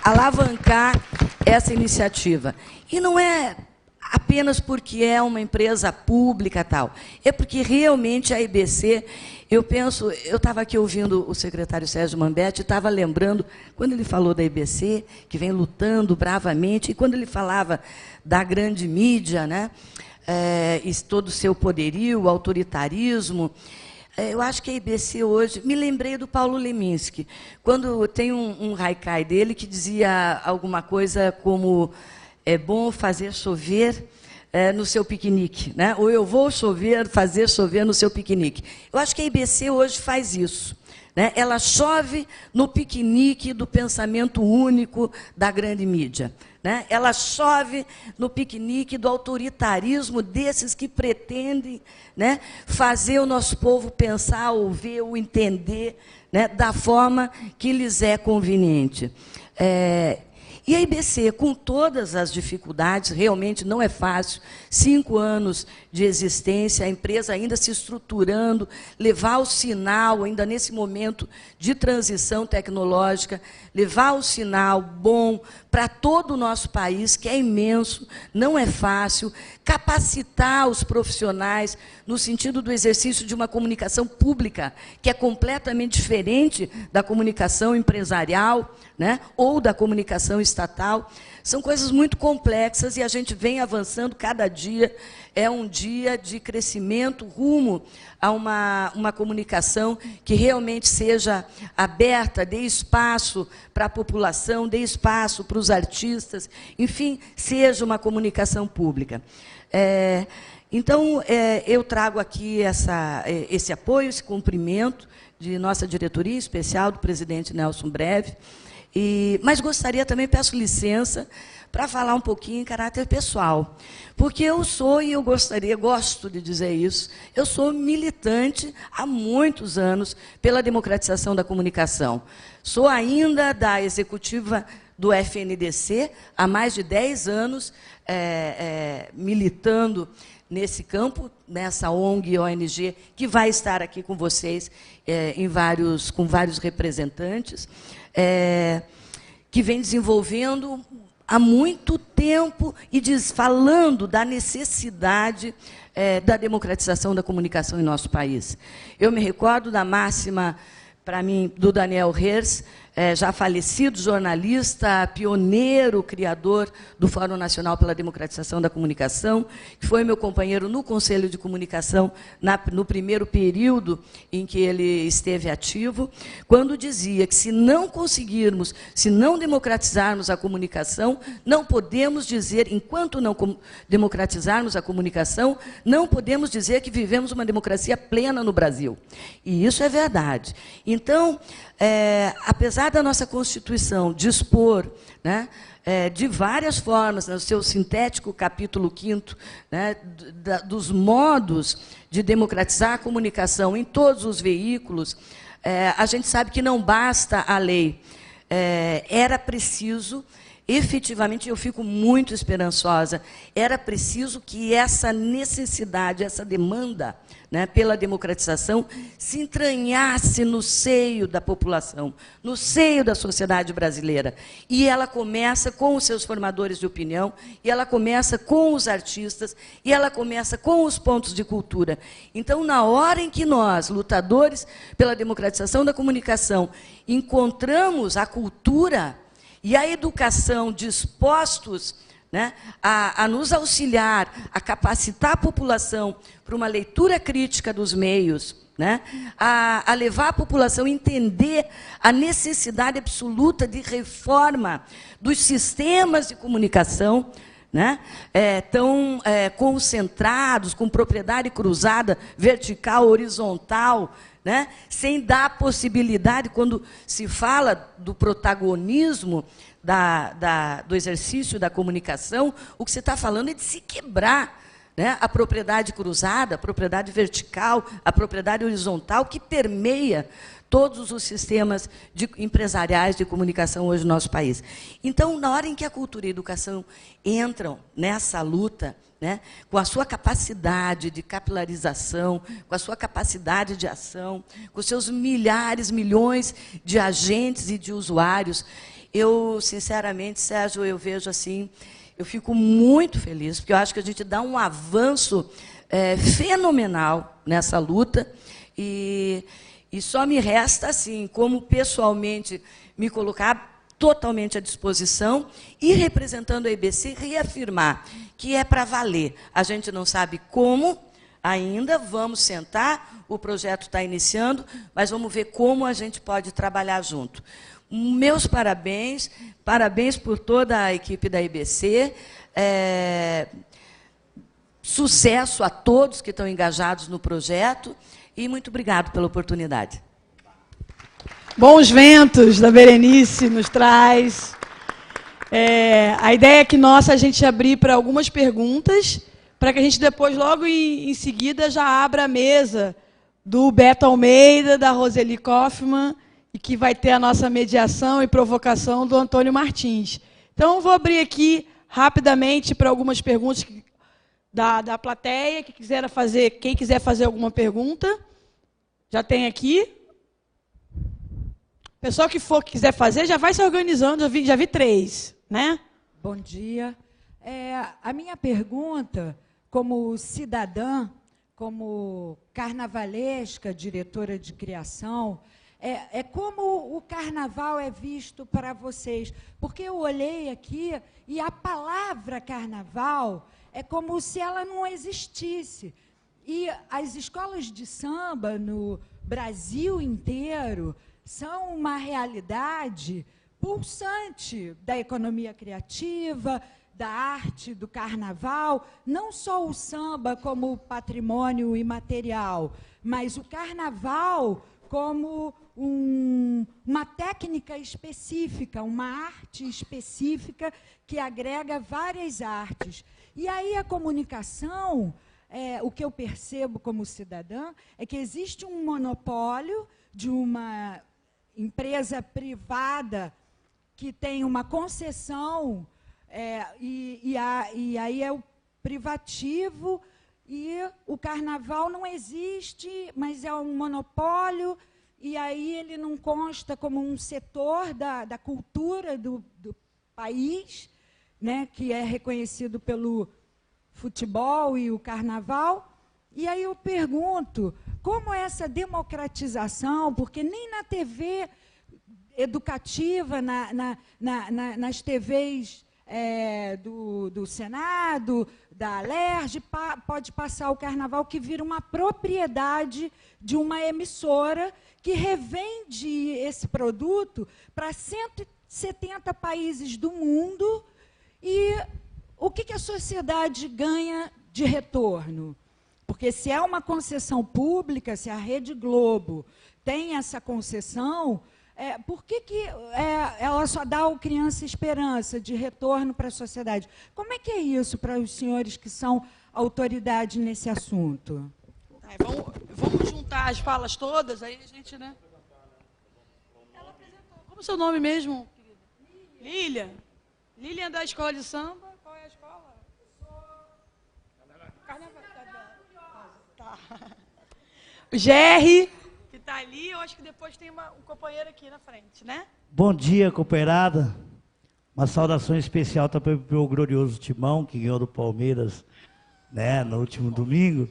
alavancar essa iniciativa. E não é apenas porque é uma empresa pública tal. É porque realmente a IBC, eu estava aqui ouvindo o secretário Sérgio Mamberti, estava lembrando, quando ele falou da IBC, que vem lutando bravamente, e quando ele falava da grande mídia, né, e todo o seu poderio, o autoritarismo, eu acho que a IBC hoje... Me lembrei do Paulo Leminski, quando tem um haikai dele que dizia alguma coisa como: é bom fazer chover no seu piquenique, né? Ou eu vou fazer chover no seu piquenique. Eu acho que a IBC hoje faz isso, né? Ela chove no piquenique do pensamento único da grande mídia, né? Ela chove no piquenique do autoritarismo desses que pretendem, né, fazer o nosso povo pensar, ou ver, ou entender, né, da forma que lhes é conveniente. E a IBC, com todas as dificuldades, realmente não é fácil, 5 anos de existência, a empresa ainda se estruturando, levar o sinal, ainda nesse momento de transição tecnológica, levar o sinal bom para todo o nosso país, que é imenso, não é fácil, capacitar os profissionais no sentido do exercício de uma comunicação pública, que é completamente diferente da comunicação empresarial, né, ou da comunicação estatal. São coisas muito complexas e a gente vem avançando cada dia. É um dia de crescimento rumo a uma comunicação que realmente seja aberta, dê espaço para a população, dê espaço para os artistas, enfim, seja uma comunicação pública. Então, eu trago aqui esse apoio, esse cumprimento de nossa diretoria especial, do presidente Nelson Breve, mas gostaria também, peço licença, para falar um pouquinho em caráter pessoal. Porque eu sou, e eu gosto de dizer isso, eu sou militante há muitos anos pela democratização da comunicação. Sou ainda da executiva do FNDC, há mais de 10 anos, militando nesse campo, nessa ONG e ONG, que vai estar aqui com vocês, com vários representantes, que vem desenvolvendo há muito tempo e falando da necessidade da democratização da comunicação em nosso país. Eu me recordo da máxima, para mim, do Daniel Herz, já falecido jornalista, pioneiro, criador do Fórum Nacional pela Democratização da Comunicação, que foi meu companheiro no Conselho de Comunicação no primeiro período em que ele esteve ativo, quando dizia que se não democratizarmos a comunicação, não podemos dizer, enquanto não democratizarmos a comunicação, não podemos dizer que vivemos uma democracia plena no Brasil. E isso é verdade. Então, apesar da nossa Constituição dispor, né, de várias formas, no seu sintético capítulo 5º, né, dos modos de democratizar a comunicação em todos os veículos, a gente sabe que não basta a lei. Era preciso, efetivamente, eu fico muito esperançosa, era preciso que essa necessidade, essa demanda, né, pela democratização, se entranhasse no seio da população, no seio da sociedade brasileira. E ela começa com os seus formadores de opinião, e ela começa com os artistas, e ela começa com os pontos de cultura. Então, na hora em que nós, lutadores pela democratização da comunicação, encontramos a cultura e a educação dispostos, né, a nos auxiliar, a capacitar a população para uma leitura crítica dos meios, né, a levar a população a entender a necessidade absoluta de reforma dos sistemas de comunicação, né, tão concentrados, com propriedade cruzada, vertical, horizontal, né, sem dar possibilidade, quando se fala do protagonismo do exercício da comunicação, o que se está falando é de se quebrar, né, a propriedade cruzada, a propriedade vertical, a propriedade horizontal, que permeia todos os sistemas empresariais de comunicação hoje no nosso país. Então, na hora em que a cultura e a educação entram nessa luta, né, com a sua capacidade de capilarização, com a sua capacidade de ação, com seus milhares, milhões de agentes e de usuários, eu, sinceramente, Sérgio, eu vejo assim Eu fico muito feliz, porque eu acho que a gente dá um avanço fenomenal nessa luta, e só me resta, assim, como pessoalmente me colocar totalmente à disposição e, representando a IBC, reafirmar que é para valer. A gente não sabe como ainda, vamos sentar, o projeto está iniciando, mas vamos ver como a gente pode trabalhar junto. Meus parabéns, parabéns por toda a equipe da IBC, sucesso a todos que estão engajados no projeto, e muito obrigado pela oportunidade. Bons ventos da Berenice nos traz. A ideia é que nossa, a gente abrir para algumas perguntas, para que a gente depois, logo em seguida, já abra a mesa do Beto Almeida, da Roseli Kaufmann, e que vai ter a nossa mediação e provocação do Antônio Martins. Então, vou abrir aqui rapidamente para algumas perguntas da plateia, quem quiser fazer alguma pergunta. Já tem aqui. Pessoal que quiser fazer, já vai se organizando, já vi 3, né? Bom dia. A minha pergunta, como cidadã, como carnavalesca, diretora de criação, como o carnaval é visto para vocês. Porque eu olhei aqui e a palavra carnaval é como se ela não existisse. E as escolas de samba no Brasil inteiro são uma realidade pulsante da economia criativa, da arte, do carnaval, não só o samba como patrimônio imaterial, mas o carnaval como uma técnica específica, uma arte específica que agrega várias artes. E aí a comunicação, o que eu percebo como cidadã, é que existe um monopólio de uma empresa privada que tem uma concessão, e aí é o privativo, e o carnaval não existe, mas é um monopólio, e aí ele não consta como um setor da cultura do país, né, que é reconhecido pelo futebol e o carnaval. E aí eu pergunto, como essa democratização, porque nem na TV educativa, nas TVs do Senado, da Alerj, pode passar o carnaval, que vira uma propriedade de uma emissora que revende esse produto para 170 países do mundo. E o que a sociedade ganha de retorno? Porque se é uma concessão pública, se a Rede Globo tem essa concessão, por que ela só dá ao Criança Esperança de retorno para a sociedade? Como é que é isso para os senhores que são autoridade nesse assunto? Vamos juntar as falas todas, aí a gente, né? Ela apresentou. Como é o seu nome mesmo, querida? Lília. Lília da escola de samba. Qual é a escola? Carnaval. Tá. O GR, que está ali, eu acho que depois tem um companheiro aqui na frente, né? Bom dia, companheirada. Uma saudação especial também para o glorioso Timão, que ganhou do Palmeiras, né, no último domingo.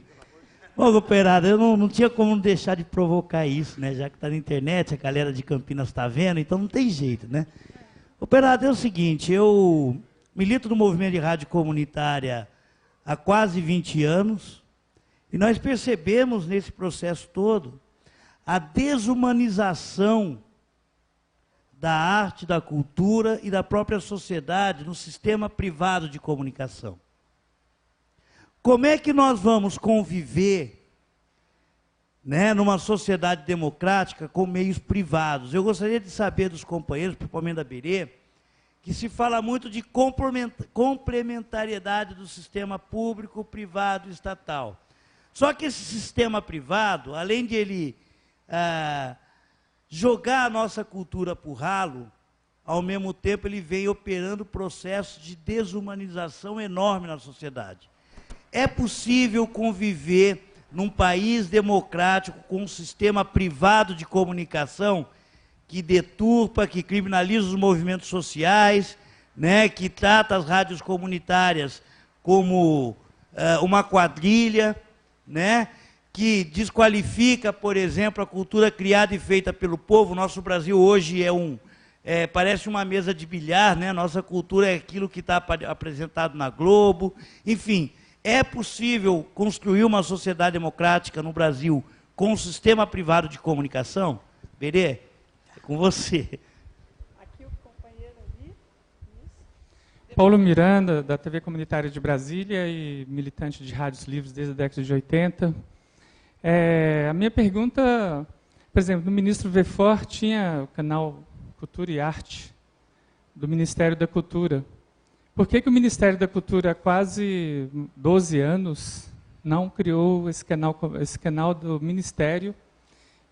Bom, companheirada, eu não tinha como deixar de provocar isso, né? Já que está na internet, a galera de Campinas está vendo, então não tem jeito, né? Companheirada, é o seguinte, eu milito no movimento de rádio comunitária há quase 20 anos, e nós percebemos nesse processo todo a desumanização da arte, da cultura e da própria sociedade no sistema privado de comunicação. Como é que nós vamos conviver, né, numa sociedade democrática com meios privados? Eu gostaria de saber dos companheiros, principalmente da Berê, que se fala muito de complementariedade do sistema público, privado e estatal. Só que esse sistema privado, além de ele jogar a nossa cultura por ralo, ao mesmo tempo ele vem operando processos de desumanização enorme na sociedade. É possível conviver num país democrático com um sistema privado de comunicação que deturpa, que criminaliza os movimentos sociais, né, que trata as rádios comunitárias como uma quadrilha, né, que desqualifica, por exemplo, a cultura criada e feita pelo povo. Nosso Brasil hoje parece uma mesa de bilhar, né? Nossa cultura é aquilo que está apresentado na Globo. Enfim, é possível construir uma sociedade democrática no Brasil com um sistema privado de comunicação? Berê, é com você. Aqui o companheiro ali. Paulo Miranda, da TV Comunitária de Brasília e militante de rádios livres desde a década de 80. A minha pergunta, por exemplo, no ministro Vefor tinha o canal Cultura e Arte, do Ministério da Cultura. Por que o Ministério da Cultura, há quase 12 anos, não criou esse canal do Ministério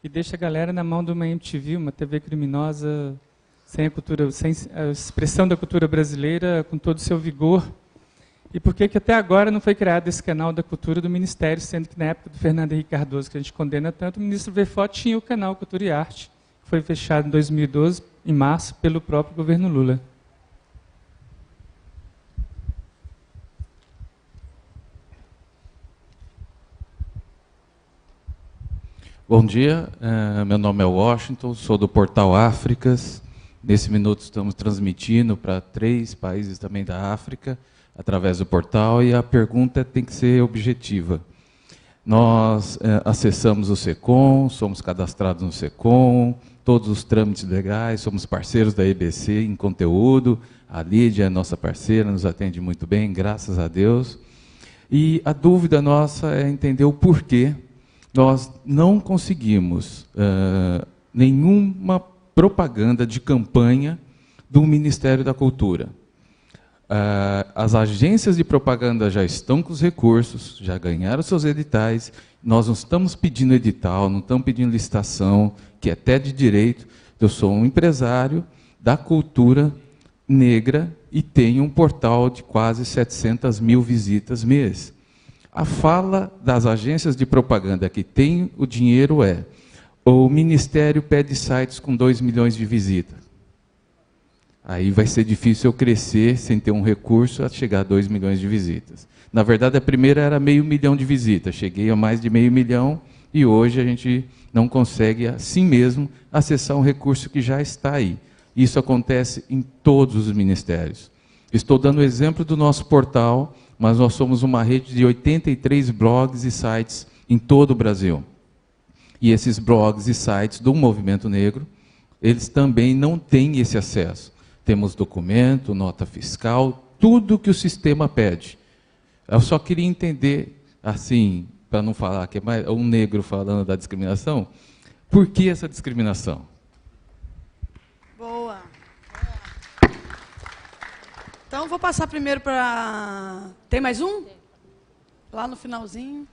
e deixa a galera na mão de uma MTV, uma TV criminosa, sem a expressão da cultura brasileira, com todo o seu vigor? E por que até agora não foi criado esse canal da cultura do Ministério, sendo que na época do Fernando Henrique Cardoso, que a gente condena tanto, o ministro Vefor tinha o canal Cultura e Arte, que foi fechado em 2012, em março, pelo próprio governo Lula. Bom dia, meu nome é Washington, sou do Portal Áfricas. Nesse minuto estamos transmitindo para 3 países também da África, através do portal, e a pergunta tem que ser objetiva. Nós acessamos o SECOM, somos cadastrados no SECOM, todos os trâmites legais, somos parceiros da EBC em conteúdo, a Lídia é nossa parceira, nos atende muito bem, graças a Deus. E a dúvida nossa é entender o porquê nós não conseguimos nenhuma propaganda de campanha do Ministério da Cultura. As agências de propaganda já estão com os recursos, já ganharam seus editais, nós não estamos pedindo edital, não estamos pedindo licitação, que é até de direito. Eu sou um empresário da cultura negra e tenho um portal de quase 700 mil visitas mês. A fala das agências de propaganda que tem o dinheiro o Ministério pede sites com 2 milhões de visitas. Aí vai ser difícil eu crescer sem ter um recurso a chegar a 2 milhões de visitas. Na verdade, a primeira era 500 mil de visitas, cheguei a mais de 500 mil e hoje a gente não consegue, assim mesmo, acessar um recurso que já está aí. Isso acontece em todos os ministérios. Estou dando o exemplo do nosso portal, mas nós somos uma rede de 83 blogs e sites em todo o Brasil. E esses blogs e sites do movimento negro, eles também não têm esse acesso. Temos documento, nota fiscal, tudo que o sistema pede. Eu só queria entender, assim, para não falar que é um negro falando da discriminação, por que essa discriminação? Boa. Então, vou passar primeiro para... Tem mais um? Lá no finalzinho.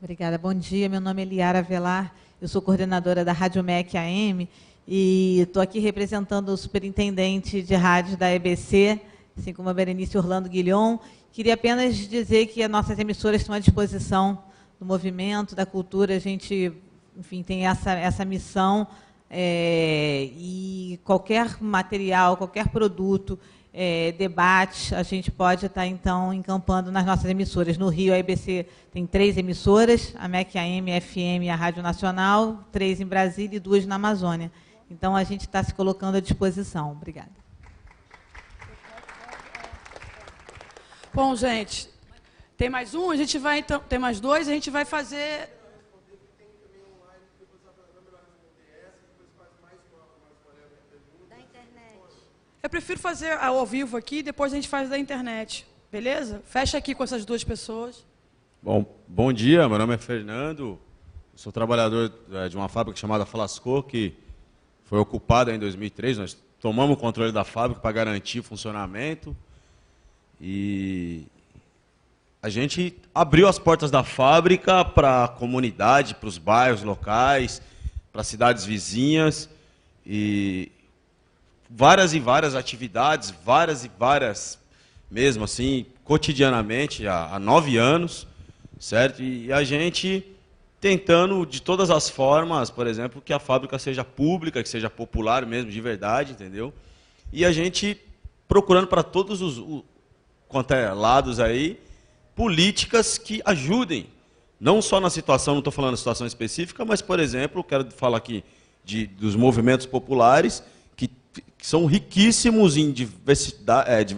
Obrigada. Bom dia, meu nome é Liara Avelar, eu sou coordenadora da Rádio MEC AM e estou aqui representando o superintendente de rádio da EBC, assim como a Berenice Orlando Guilhom. Queria apenas dizer que as nossas emissoras estão à disposição do movimento, da cultura, a gente, enfim, tem essa missão, e qualquer material, qualquer produto, debate, a gente pode estar, então, encampando nas nossas emissoras. No Rio, a EBC tem 3 emissoras, a MEC AM, a FM e a Rádio Nacional, 3 em Brasília e 2 na Amazônia. Então, a gente está se colocando à disposição. Obrigada. Bom, gente, tem mais um? A gente vai, então, tem mais 2, a gente vai fazer... Eu prefiro fazer ao vivo aqui, depois a gente faz da internet. Beleza? Fecha aqui com essas 2 pessoas. Bom dia, meu nome é Fernando. Sou trabalhador de uma fábrica chamada Flascor, que foi ocupada em 2003. Nós tomamos o controle da fábrica para garantir o funcionamento. E a gente abriu as portas da fábrica para a comunidade, para os bairros locais, para as cidades vizinhas. E várias e várias atividades, várias mesmo assim, cotidianamente, há 9 anos, certo? E a gente tentando, de todas as formas, por exemplo, que a fábrica seja pública, que seja popular mesmo, de verdade, entendeu? E a gente procurando para todos os quanto é lados aí, políticas que ajudem, não só na situação, não estou falando da situação específica, mas, por exemplo, quero falar aqui dos movimentos populares, que são riquíssimos em diversidade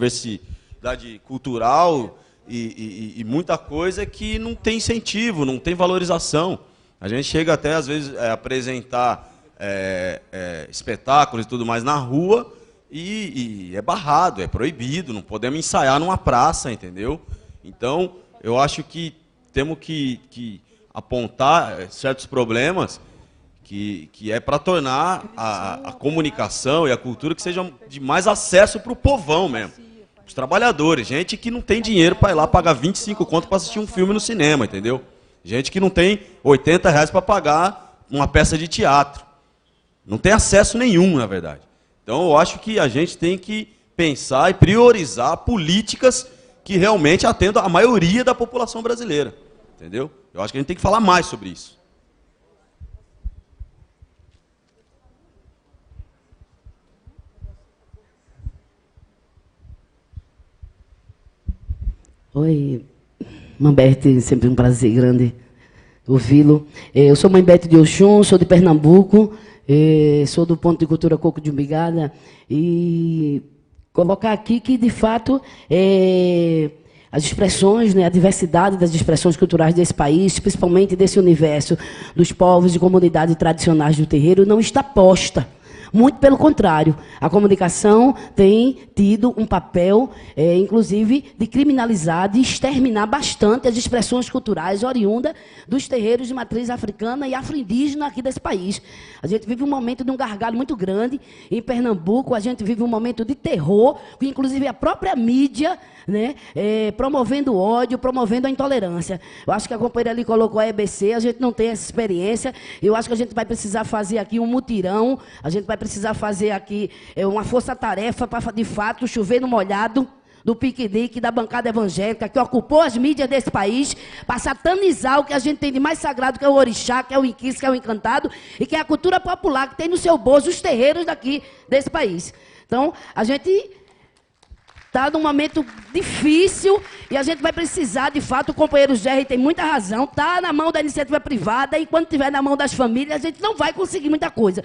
cultural e muita coisa que não tem incentivo, não tem valorização. A gente chega até, às vezes, a apresentar espetáculos e tudo mais na rua e é barrado, é proibido, não podemos ensaiar numa praça, entendeu? Então, eu acho que temos que apontar certos problemas que é para tornar a comunicação e a cultura que sejam de mais acesso para o povão mesmo. Os trabalhadores, gente que não tem dinheiro para ir lá pagar 25 conto para assistir um filme no cinema, entendeu? Gente que não tem 80 reais para pagar uma peça de teatro. Não tem acesso nenhum, na verdade. Então, eu acho que a gente tem que pensar e priorizar políticas que realmente atendam a maioria da população brasileira. Entendeu? Eu acho que a gente tem que falar mais sobre isso. Oi, Mambete, sempre um prazer grande ouvi-lo. Eu sou Mambete de Oxum, sou de Pernambuco, sou do Ponto de Cultura Coco de Umbigada, e colocar aqui que, de fato, as expressões, né, a diversidade das expressões culturais desse país, principalmente desse universo dos povos e comunidades tradicionais do terreiro, não está posta. Muito pelo contrário, a comunicação tem tido um papel, inclusive, de criminalizar, de exterminar bastante as expressões culturais oriundas dos terreiros de matriz africana e afro-indígena aqui desse país. A gente vive um momento de um gargalo muito grande. Em Pernambuco, a gente vive um momento de terror, que inclusive a própria mídia, né, promovendo ódio, promovendo a intolerância. Eu acho que a companheira ali colocou a EBC, a gente não tem essa experiência. Eu acho que a gente vai precisar fazer aqui um mutirão, a gente vai precisar fazer aqui uma força-tarefa para, de fato, chover no molhado do piquenique da bancada evangélica que ocupou as mídias desse país para satanizar o que a gente tem de mais sagrado, que é o orixá, que é o inquis, que é o encantado e que é a cultura popular que tem no seu bolso os terreiros daqui desse país. Então, a gente está num momento difícil e a gente vai precisar, de fato, o companheiro Jerry tem muita razão, está na mão da iniciativa privada e quando estiver na mão das famílias, a gente não vai conseguir muita coisa.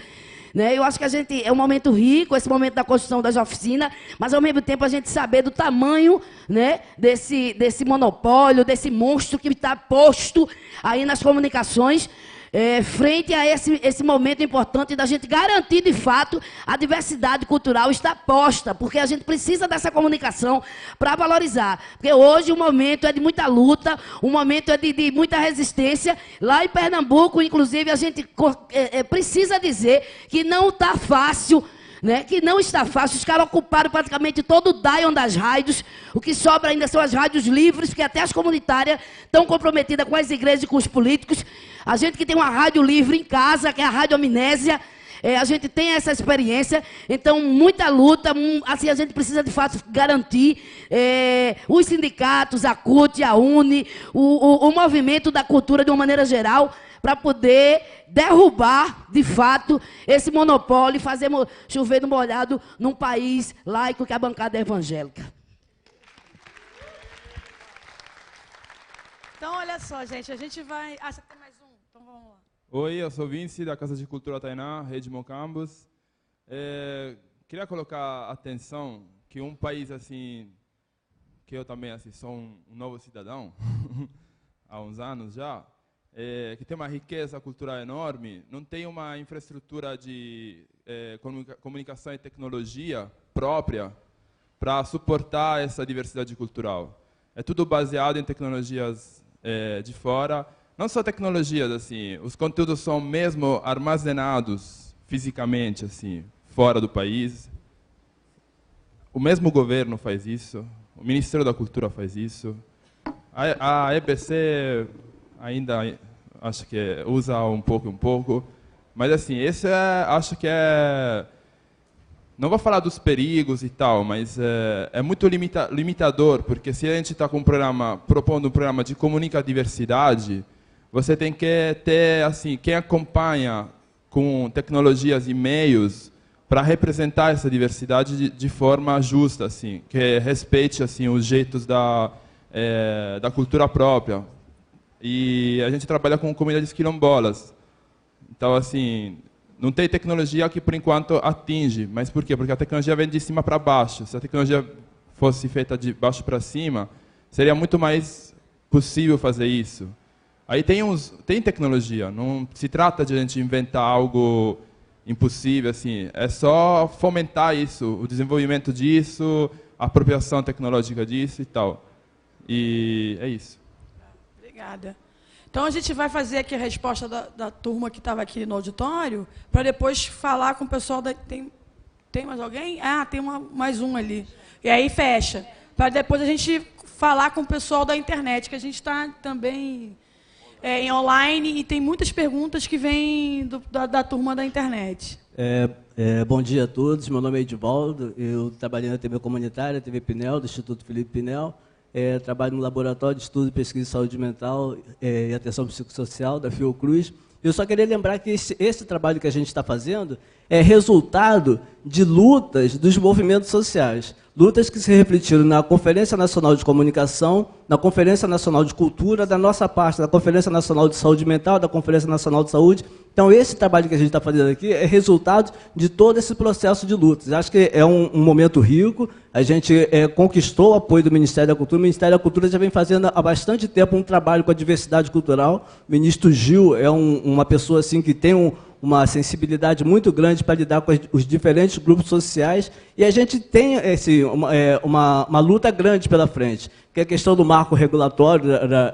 Né? Eu acho que a gente é um momento rico, esse momento da construção das oficinas, mas ao mesmo tempo a gente saber do tamanho, né, desse monopólio, desse monstro que está posto aí nas comunicações, frente a esse momento importante da gente garantir, de fato, a diversidade cultural está posta, porque a gente precisa dessa comunicação para valorizar. Porque hoje o momento é de muita luta, o momento é de muita resistência. Lá em Pernambuco, inclusive, a gente precisa dizer que não está fácil, né, que não está fácil. Os caras ocuparam praticamente todo o Dion das rádios. O que sobra ainda são as rádios livres, porque até as comunitárias estão comprometidas com as igrejas e com os políticos. A gente que tem uma rádio livre em casa, que é a Rádio Amnésia, a gente tem essa experiência. Então, muita luta. Assim, a gente precisa, de fato, garantir os sindicatos, a CUT, a UNE, o movimento da cultura de uma maneira geral, para poder derrubar, de fato, esse monopólio e fazer chover no molhado num país laico que é a bancada evangélica. Então, olha só, gente, a gente vai... Ah, você tem mais um? Então, vamos lá. Oi, eu sou Vinci, da Casa de Cultura Tainá, Rede Mocambos. Queria colocar atenção que um país assim, que eu também assim, sou um novo cidadão, há uns anos já, que tem uma riqueza cultural enorme, não tem uma infraestrutura de comunicação e tecnologia própria para suportar essa diversidade cultural. É tudo baseado em tecnologias de fora. Não só tecnologias, assim, os conteúdos são mesmo armazenados fisicamente, assim, fora do país. O mesmo governo faz isso, o Ministério da Cultura faz isso. A EBC ainda acho que usa um pouco, mas assim, esse acho que não vou falar dos perigos e tal, mas é muito limitador, porque se a gente está com propondo um programa de comunicar diversidade, você tem que ter, assim, quem acompanha com tecnologias e meios para representar essa diversidade de forma justa, assim, que respeite assim os jeitos da cultura própria. E a gente trabalha com comunidades quilombolas. Então, assim, não tem tecnologia que, por enquanto, atinge. Mas por quê? Porque a tecnologia vem de cima para baixo. Se a tecnologia fosse feita de baixo para cima, seria muito mais possível fazer isso. Aí tem tecnologia. Não se trata de a gente inventar algo impossível, assim. É só fomentar isso, o desenvolvimento disso, a apropriação tecnológica disso e tal. E é isso. Obrigada. Então, a gente vai fazer aqui a resposta da turma que estava aqui no auditório, para depois falar com o pessoal da... Tem mais alguém? Ah, tem mais um ali. E aí fecha. Para depois a gente falar com o pessoal da internet, que a gente está também em online e tem muitas perguntas que vêm da turma da internet. Bom dia a todos, meu nome é Edivaldo, eu trabalho na TV Comunitária, TV Pinel, do Instituto Felipe Pinel. Trabalho no Laboratório de Estudo, Pesquisa e Saúde Mental e Atenção Psicossocial da Fiocruz. Eu só queria lembrar que esse trabalho que a gente está fazendo é resultado de lutas dos movimentos sociais. Lutas que se refletiram na Conferência Nacional de Comunicação, na Conferência Nacional de Cultura, da nossa parte, da Conferência Nacional de Saúde Mental, da Conferência Nacional de Saúde. Então, esse trabalho que a gente está fazendo aqui é resultado de todo esse processo de lutas. Acho que é um momento rico. A gente conquistou o apoio do Ministério da Cultura. O Ministério da Cultura já vem fazendo há bastante tempo um trabalho com a diversidade cultural. O ministro Gil é uma pessoa assim, que tem uma sensibilidade muito grande para lidar com os diferentes grupos sociais, e a gente tem uma luta grande pela frente, que é a questão do marco regulatório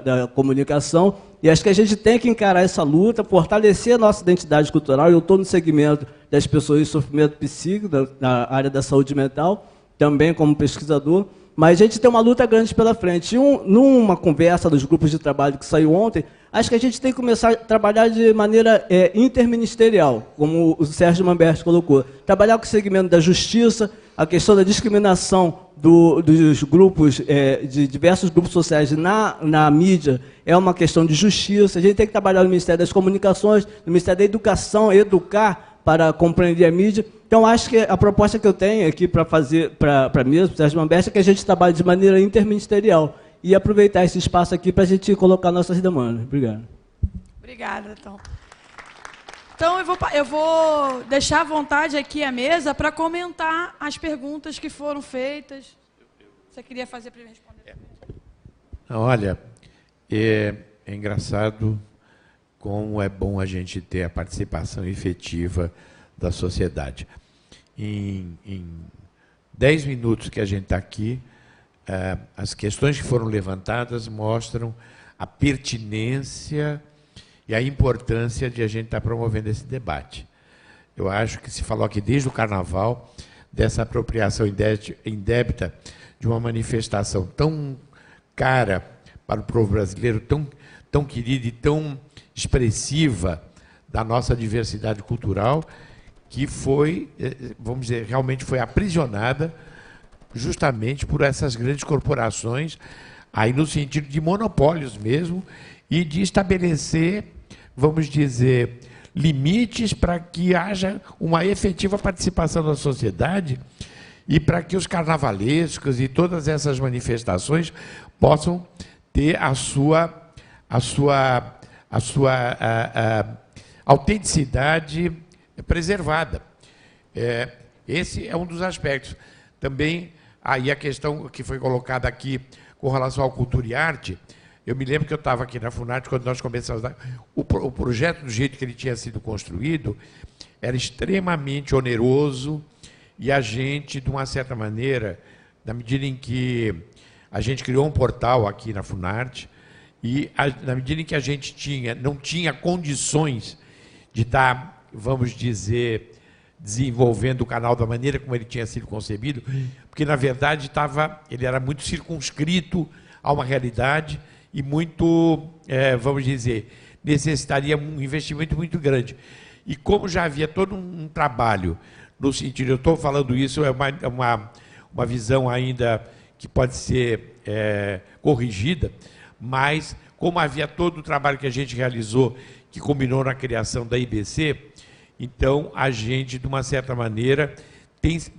da comunicação, e acho que a gente tem que encarar essa luta, fortalecer a nossa identidade cultural. Eu estou no segmento das pessoas em sofrimento psíquico, na área da saúde mental, também como pesquisador, mas a gente tem uma luta grande pela frente. E numa conversa dos grupos de trabalho que saiu ontem, acho que a gente tem que começar a trabalhar de maneira interministerial, como o Sérgio Mamberti colocou. Trabalhar com o segmento da justiça, a questão da discriminação dos grupos, de diversos grupos sociais na mídia, é uma questão de justiça. A gente tem que trabalhar no Ministério das Comunicações, no Ministério da Educação, educar para compreender a mídia. Então, acho que a proposta que eu tenho aqui para fazer, para mim, para o Sérgio Mamberti, é que a gente trabalhe de maneira interministerial e aproveitar esse espaço aqui para a gente colocar nossas demandas. Obrigado. Obrigada, então. Então, eu vou deixar à vontade aqui a mesa para comentar as perguntas que foram feitas. Você queria fazer para ele responder? Olha, é engraçado como é bom a gente ter a participação efetiva da sociedade. Em 10 minutos que a gente está aqui, as questões que foram levantadas mostram a pertinência e a importância de a gente estar promovendo esse debate. Eu acho que se falou aqui desde o Carnaval dessa apropriação indébita de uma manifestação tão cara para o povo brasileiro, tão querida e tão expressiva da nossa diversidade cultural, que foi, vamos dizer, realmente foi aprisionada justamente por essas grandes corporações, aí no sentido de monopólios mesmo, e de estabelecer, vamos dizer, limites para que haja uma efetiva participação da sociedade e para que os carnavalescos e todas essas manifestações possam ter a sua autenticidade preservada. Esse é um dos aspectos. Também, aí a questão que foi colocada aqui com relação ao cultura e arte, eu me lembro que eu estava aqui na Funarte quando nós começamos o projeto, do jeito que ele tinha sido construído, era extremamente oneroso, e a gente, de uma certa maneira, na medida em que a gente criou um portal aqui na Funarte, e na medida em que a gente não tinha condições de estar, vamos dizer, desenvolvendo o canal da maneira como ele tinha sido concebido, porque, na verdade, ele era muito circunscrito a uma realidade e muito, vamos dizer, necessitaria um investimento muito grande. E como já havia todo um trabalho, no sentido, eu estou falando isso, é uma visão ainda que pode ser corrigida, mas como havia todo o trabalho que a gente realizou, que culminou na criação da IBC, então a gente, de uma certa maneira,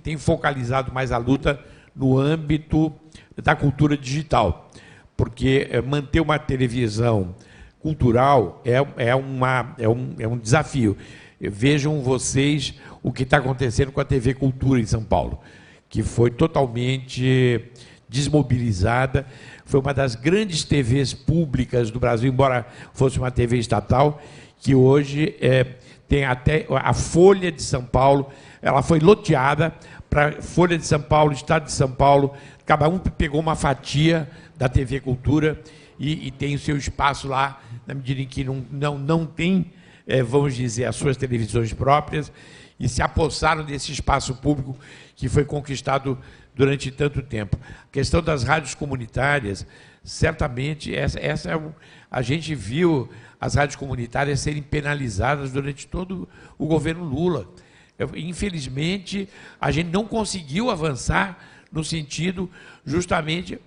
tem focalizado mais a luta no âmbito da cultura digital, porque manter uma televisão cultural é um desafio. Vejam vocês o que está acontecendo com a TV Cultura em São Paulo, que foi totalmente desmobilizada, foi uma das grandes TVs públicas do Brasil, embora fosse uma TV estatal, que hoje tem até a Folha de São Paulo, ela foi loteada para Folha de São Paulo, Estado de São Paulo, cada um pegou uma fatia da TV Cultura e tem o seu espaço lá, na medida em que não tem, vamos dizer, as suas televisões próprias, e se apossaram desse espaço público que foi conquistado durante tanto tempo. A questão das rádios comunitárias, certamente, a gente viu as rádios comunitárias serem penalizadas durante todo o governo Lula. Infelizmente, a gente não conseguiu avançar no sentido, justamente,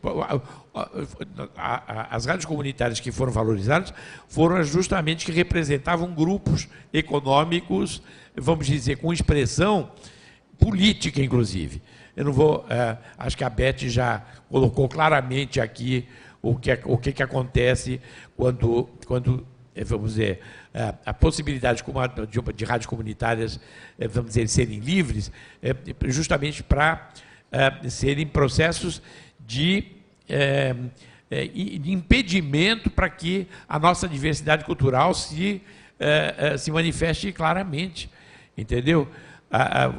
as rádios comunitárias que foram valorizadas foram justamente que representavam grupos econômicos, vamos dizer, com expressão política, inclusive. Eu não vou... acho que a Beth já colocou claramente aqui o que acontece quando vamos dizer, a possibilidade de rádios comunitárias, vamos dizer, serem livres, justamente para serem processos de impedimento para que a nossa diversidade cultural se manifeste claramente, entendeu?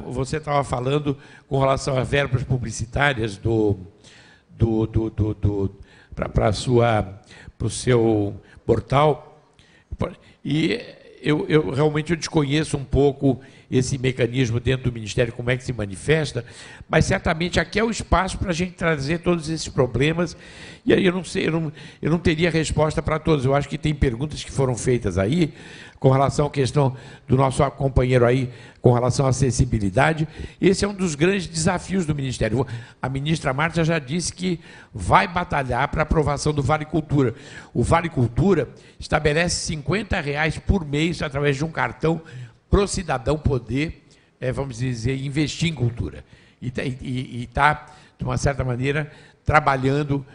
Você estava falando com relação a verbas publicitárias para o seu portal, e eu realmente desconheço um pouco esse mecanismo dentro do Ministério, como é que se manifesta, mas certamente aqui é o espaço para a gente trazer todos esses problemas, e aí eu não sei, eu não teria resposta para todos. Eu acho que tem perguntas que foram feitas aí, com relação à questão do nosso companheiro aí, com relação à acessibilidade. Esse é um dos grandes desafios do Ministério. A ministra Márcia já disse que vai batalhar para a aprovação do Vale Cultura. O Vale Cultura estabelece R$50 por mês, através de um cartão, para o cidadão poder, vamos dizer, investir em cultura. E está, de uma certa maneira, trabalhando,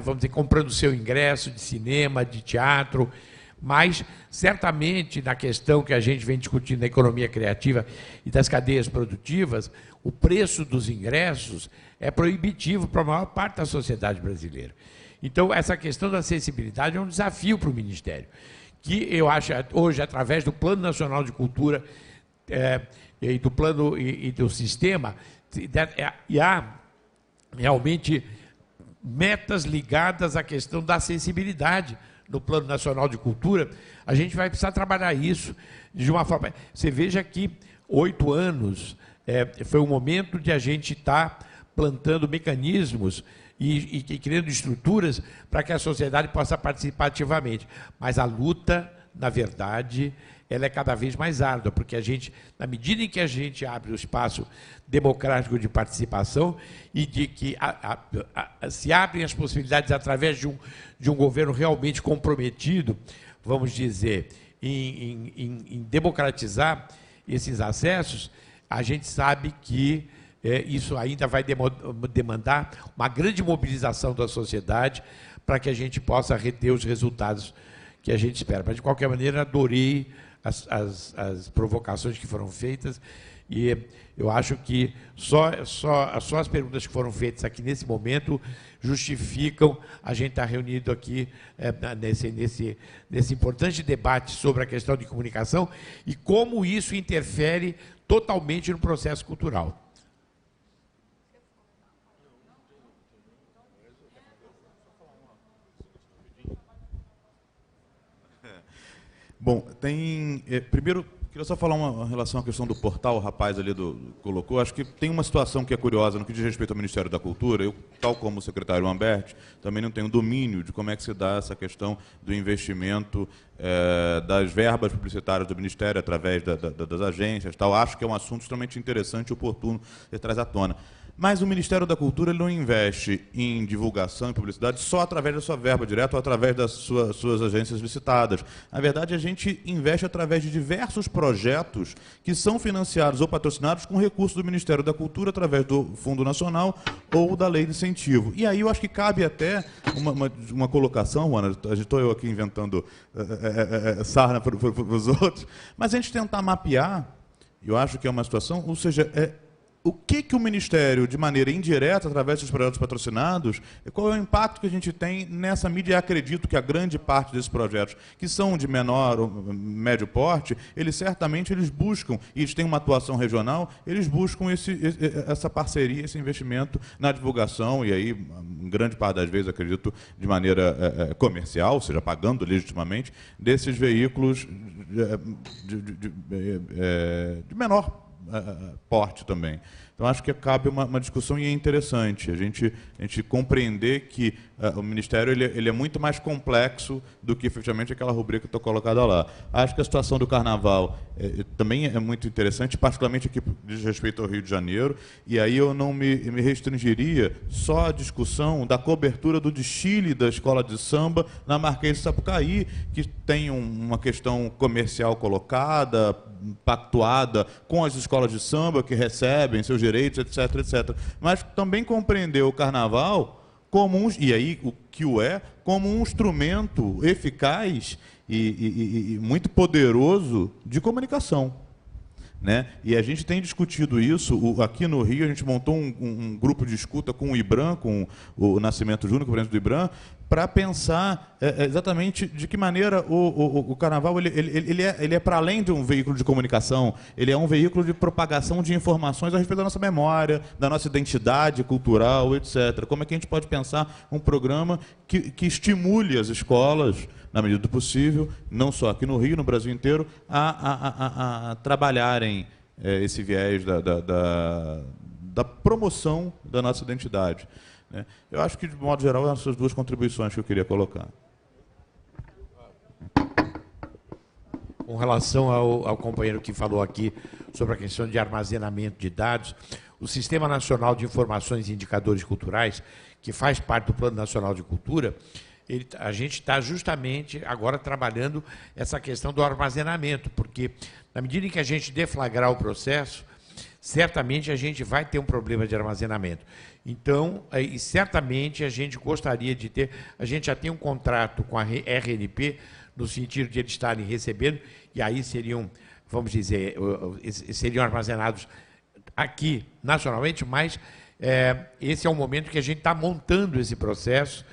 vamos dizer, comprando o seu ingresso de cinema, de teatro, mas, certamente, na questão que a gente vem discutindo da economia criativa e das cadeias produtivas, o preço dos ingressos é proibitivo para a maior parte da sociedade brasileira. Então, essa questão da acessibilidade é um desafio para o Ministério, que eu acho, hoje, através do Plano Nacional de Cultura e do plano e do sistema, e há realmente metas ligadas à questão da acessibilidade no Plano Nacional de Cultura. A gente vai precisar trabalhar isso de uma forma... Você veja que 8 anos foi o momento de a gente estar plantando mecanismos e criando estruturas para que a sociedade possa participar ativamente. Mas a luta, na verdade, ela é cada vez mais árdua, porque a gente, na medida em que a gente abre o espaço democrático de participação e de que se abrem as possibilidades através de um governo realmente comprometido, vamos dizer, em democratizar esses acessos, a gente sabe que isso ainda vai demandar uma grande mobilização da sociedade para que a gente possa reter os resultados que a gente espera. Mas, de qualquer maneira, adorei as provocações que foram feitas, e eu acho que só as perguntas que foram feitas aqui nesse momento justificam a gente estar reunido aqui nesse importante debate sobre a questão de comunicação e como isso interfere totalmente no processo cultural. Bom, primeiro, queria só falar uma relação à questão do portal, o rapaz ali colocou. Acho que tem uma situação que é curiosa no que diz respeito ao Ministério da Cultura. Eu, tal como o secretário Lamberti, também não tenho domínio de como é que se dá essa questão do investimento das verbas publicitárias do Ministério através das agências. Tal. Acho que é um assunto extremamente interessante e oportuno que traz à tona. Mas o Ministério da Cultura ele não investe em divulgação e publicidade só através da sua verba direta ou através das suas agências licitadas. Na verdade, a gente investe através de diversos projetos que são financiados ou patrocinados com recursos do Ministério da Cultura, através do Fundo Nacional ou da Lei de Incentivo. E aí eu acho que cabe até uma colocação, Ana, estou eu aqui inventando sarna para os outros, mas a gente tentar mapear, eu acho que é uma situação, ou seja, o que o Ministério, de maneira indireta, através dos projetos patrocinados, qual é o impacto que a gente tem nessa mídia? E acredito que a grande parte desses projetos, que são de menor ou médio porte, eles certamente buscam, e eles têm uma atuação regional, eles buscam essa parceria, esse investimento na divulgação, e aí, em grande parte das vezes, acredito, de maneira comercial, ou seja, pagando legitimamente, desses veículos de menor porte também. Então, acho que cabe uma discussão e é interessante a gente compreender que o Ministério ele é muito mais complexo do que, efetivamente, aquela rubrica que estou colocada lá. Acho que a situação do Carnaval também é muito interessante, particularmente aqui diz respeito ao Rio de Janeiro, e aí eu não me restringiria só à discussão da cobertura do desfile da Escola de Samba na Marquês de Sapucaí, que tem uma questão comercial colocada, pactuada com as escolas de samba que recebem seus direitos, etc, etc. Mas também compreender o Carnaval como como um instrumento eficaz e muito poderoso de comunicação. Né? E a gente tem discutido isso. Aqui no Rio, a gente montou um grupo de escuta com o IBRAM, com o Nascimento Júnior, com o presidente do IBRAM, para pensar exatamente de que maneira o Carnaval ele é para além de um veículo de comunicação, ele é um veículo de propagação de informações a respeito da nossa memória, da nossa identidade cultural, etc. Como é que a gente pode pensar um programa que estimule as escolas, na medida do possível, não só aqui no Rio, no Brasil inteiro, a trabalharem esse viés da promoção da nossa identidade. Né? Eu acho que, de modo geral, são essas duas contribuições que eu queria colocar. Com relação ao companheiro que falou aqui sobre a questão de armazenamento de dados, o Sistema Nacional de Informações e Indicadores Culturais, que faz parte do Plano Nacional de Cultura, a gente está justamente agora trabalhando essa questão do armazenamento, porque, na medida em que a gente deflagrar o processo, certamente a gente vai ter um problema de armazenamento. Então, certamente a gente gostaria de ter, a gente já tem um contrato com a RNP, no sentido de eles estarem recebendo, e aí seriam, vamos dizer, seriam armazenados aqui nacionalmente, mas esse é o momento que a gente está montando esse processo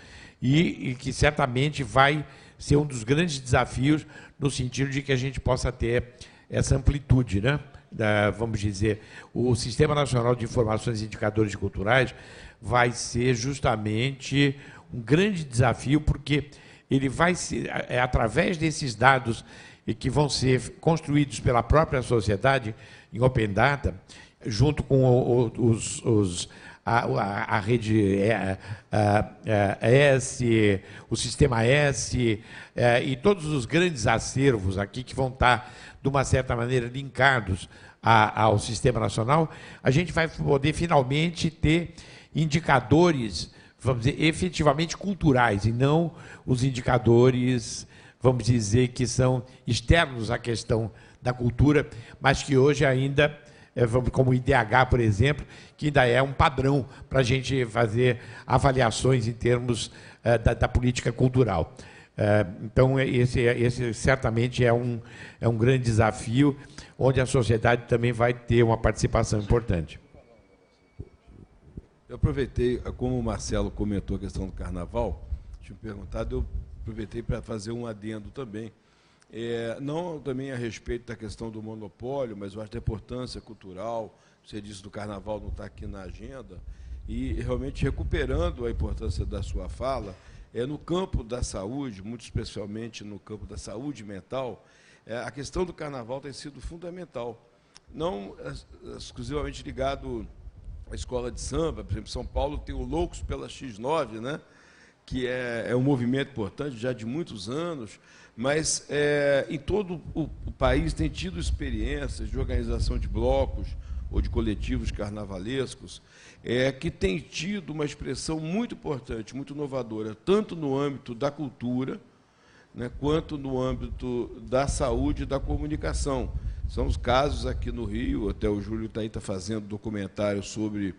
e que certamente vai ser um dos grandes desafios no sentido de que a gente possa ter essa amplitude, né? Vamos dizer, o Sistema Nacional de Informações e Indicadores Culturais vai ser justamente um grande desafio, porque ele vai ser, através desses dados que vão ser construídos pela própria sociedade em Open Data, junto com a rede S, o Sistema S, e todos os grandes acervos aqui que vão estar, de uma certa maneira, linkados ao Sistema Nacional, a gente vai poder finalmente ter indicadores, vamos dizer, efetivamente culturais, e não os indicadores, vamos dizer, que são externos à questão da cultura, mas que hoje ainda, como o IDH, por exemplo, que ainda é um padrão para a gente fazer avaliações em termos da política cultural. Então, esse certamente é um grande desafio, onde a sociedade também vai ter uma participação importante. Eu aproveitei, como o Marcelo comentou a questão do Carnaval, tinha perguntado, eu aproveitei para fazer um adendo também. Não também a respeito da questão do monopólio, mas eu acho da importância cultural, você disse do Carnaval não está aqui na agenda, e realmente recuperando a importância da sua fala, no campo da saúde, muito especialmente no campo da saúde mental, a questão do Carnaval tem sido fundamental. Não exclusivamente ligado à escola de samba, por exemplo, São Paulo tem o Loucos pela X9, né? Que é um movimento importante já de muitos anos, mas em todo o país tem tido experiências de organização de blocos ou de coletivos carnavalescos, que tem tido uma expressão muito importante, muito inovadora, tanto no âmbito da cultura, né, quanto no âmbito da saúde e da comunicação. São os casos aqui no Rio, até o Júlio está fazendo documentário sobre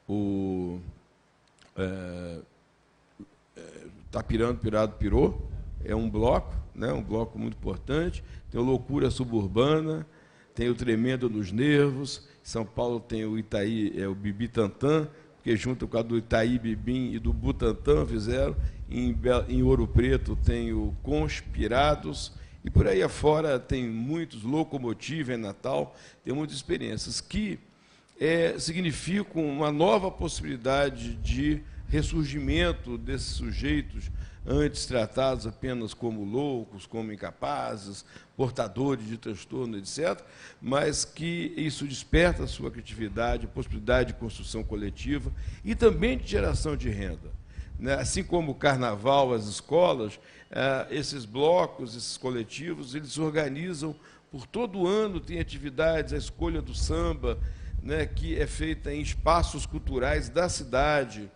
o Tá Pirando, Pirado, Pirou, é um bloco, né, um bloco muito importante. Tem o Loucura Suburbana, tem o Tremendo nos Nervos. Em São Paulo tem o Itaí, o Bibi Tantã, porque junto com a do Itaí Bibim e do Butantã fizeram. Em Ouro Preto tem o Conspirados, e por aí afora tem muitos, Locomotiva em Natal, tem muitas experiências que significam uma nova possibilidade de ressurgimento desses sujeitos antes tratados apenas como loucos, como incapazes, portadores de transtorno, etc., mas que isso desperta a sua criatividade, a possibilidade de construção coletiva e também de geração de renda. Assim como o carnaval, as escolas, esses blocos, esses coletivos, eles se organizam por todo ano, tem atividades, a escolha do samba, né, que é feita em espaços culturais da cidade,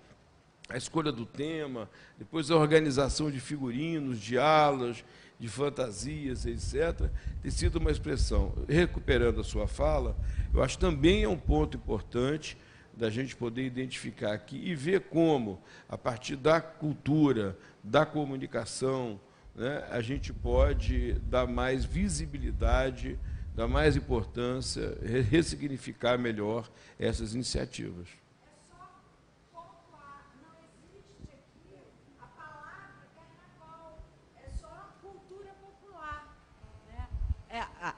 a escolha do tema, depois a organização de figurinos, de alas, de fantasias, etc., tem sido uma expressão. Recuperando a sua fala, eu acho que também é um ponto importante da gente poder identificar aqui e ver como, a partir da cultura, da comunicação, né, a gente pode dar mais visibilidade, dar mais importância, ressignificar melhor essas iniciativas.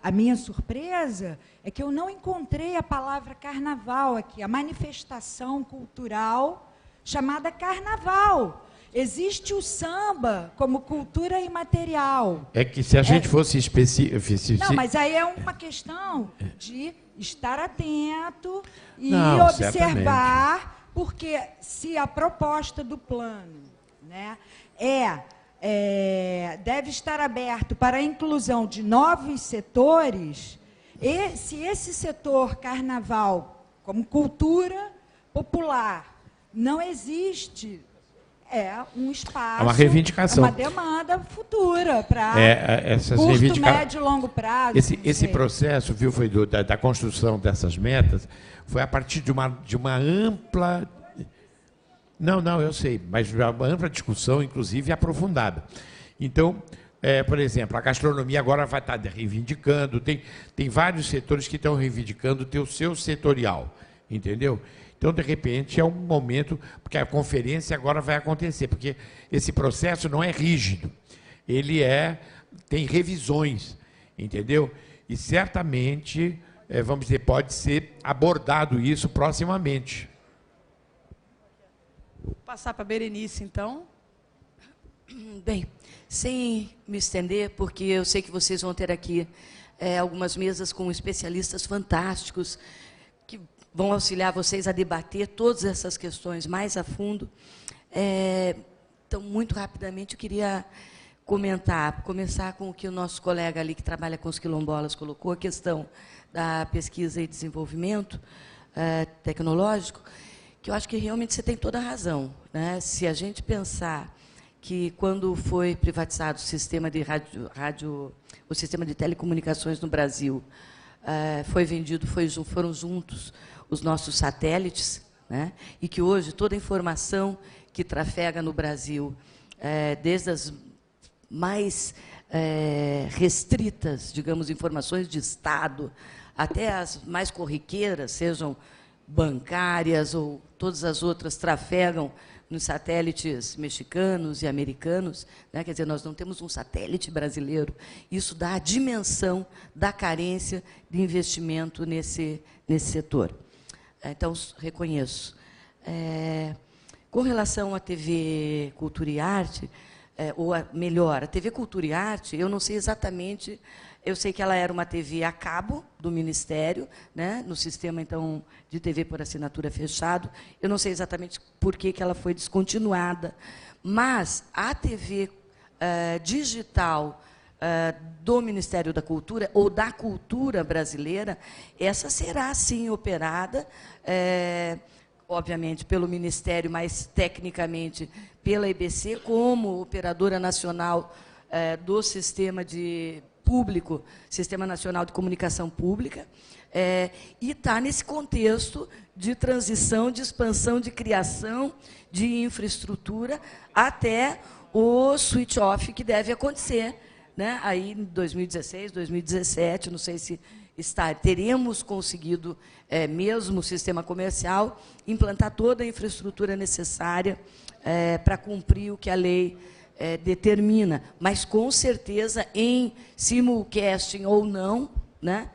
A minha surpresa é que eu não encontrei a palavra carnaval aqui, a manifestação cultural chamada carnaval. Existe o samba como cultura imaterial. É que se a gente fosse específico... Não, mas aí é uma questão de estar atento e Não, observar, certamente. Porque se a proposta do plano, né, deve estar aberto para a inclusão de novos setores, e se esse setor carnaval, como cultura popular, não existe, um espaço, é uma reivindicação, uma demanda futura para essas curto, médio e longo prazo. Esse processo, viu, foi da construção dessas metas, foi a partir de uma ampla... Não, eu sei, mas uma ampla discussão, inclusive aprofundada. Então, por exemplo, a gastronomia agora vai estar reivindicando, tem vários setores que estão reivindicando ter o seu setorial, entendeu? Então, de repente, é um momento, porque a conferência agora vai acontecer, porque esse processo não é rígido, ele tem revisões, entendeu? E certamente, vamos dizer, pode ser abordado isso proximamente. Vou passar para a Berenice, então. Bem, sem me estender, porque eu sei que vocês vão ter aqui algumas mesas com especialistas fantásticos que vão auxiliar vocês a debater todas essas questões mais a fundo. Então, muito rapidamente, eu queria começar com o que o nosso colega ali, que trabalha com os quilombolas, colocou, a questão da pesquisa e desenvolvimento tecnológico, que eu acho que realmente você tem toda a razão, né? Se a gente pensar que quando foi privatizado o sistema de o sistema de telecomunicações no Brasil, foi vendido, foram juntos os nossos satélites, né? E que hoje toda a informação que trafega no Brasil, desde as mais restritas, digamos, informações de Estado, até as mais corriqueiras, sejam bancárias ou todas as outras, trafegam nos satélites mexicanos e americanos, né? Quer dizer, nós não temos um satélite brasileiro. Isso dá a dimensão da carência de investimento nesse setor. Então, reconheço. Com relação à TV Cultura e Arte, melhor, a TV Cultura e Arte, eu não sei exatamente... Eu sei que ela era uma TV a cabo do Ministério, né, no sistema, então, de TV por assinatura fechado. Eu não sei exatamente por que ela foi descontinuada, mas a TV digital do Ministério da Cultura, ou da cultura brasileira, essa será, sim, operada, obviamente, pelo Ministério, mas, tecnicamente, pela EBC, como operadora nacional do Sistema Público, Sistema Nacional de Comunicação Pública, e está nesse contexto de transição, de expansão, de criação de infraestrutura, até o switch-off que deve acontecer, né, aí em 2016, 2017, não sei se teremos conseguido, mesmo o sistema comercial, implantar toda a infraestrutura necessária para cumprir o que a lei determina. Mas, com certeza, em simulcasting ou não, né,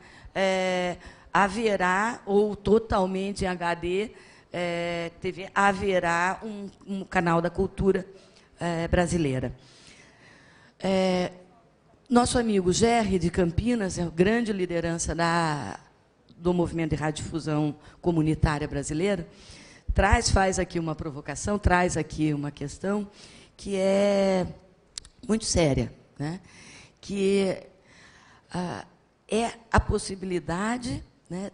haverá, ou totalmente em HD, TV, haverá um canal da cultura brasileira. Nosso amigo Gerry, de Campinas, é a grande liderança do movimento de radiodifusão comunitária brasileira, faz aqui uma provocação, traz aqui uma questão que é muito séria, né? Que é a possibilidade, né,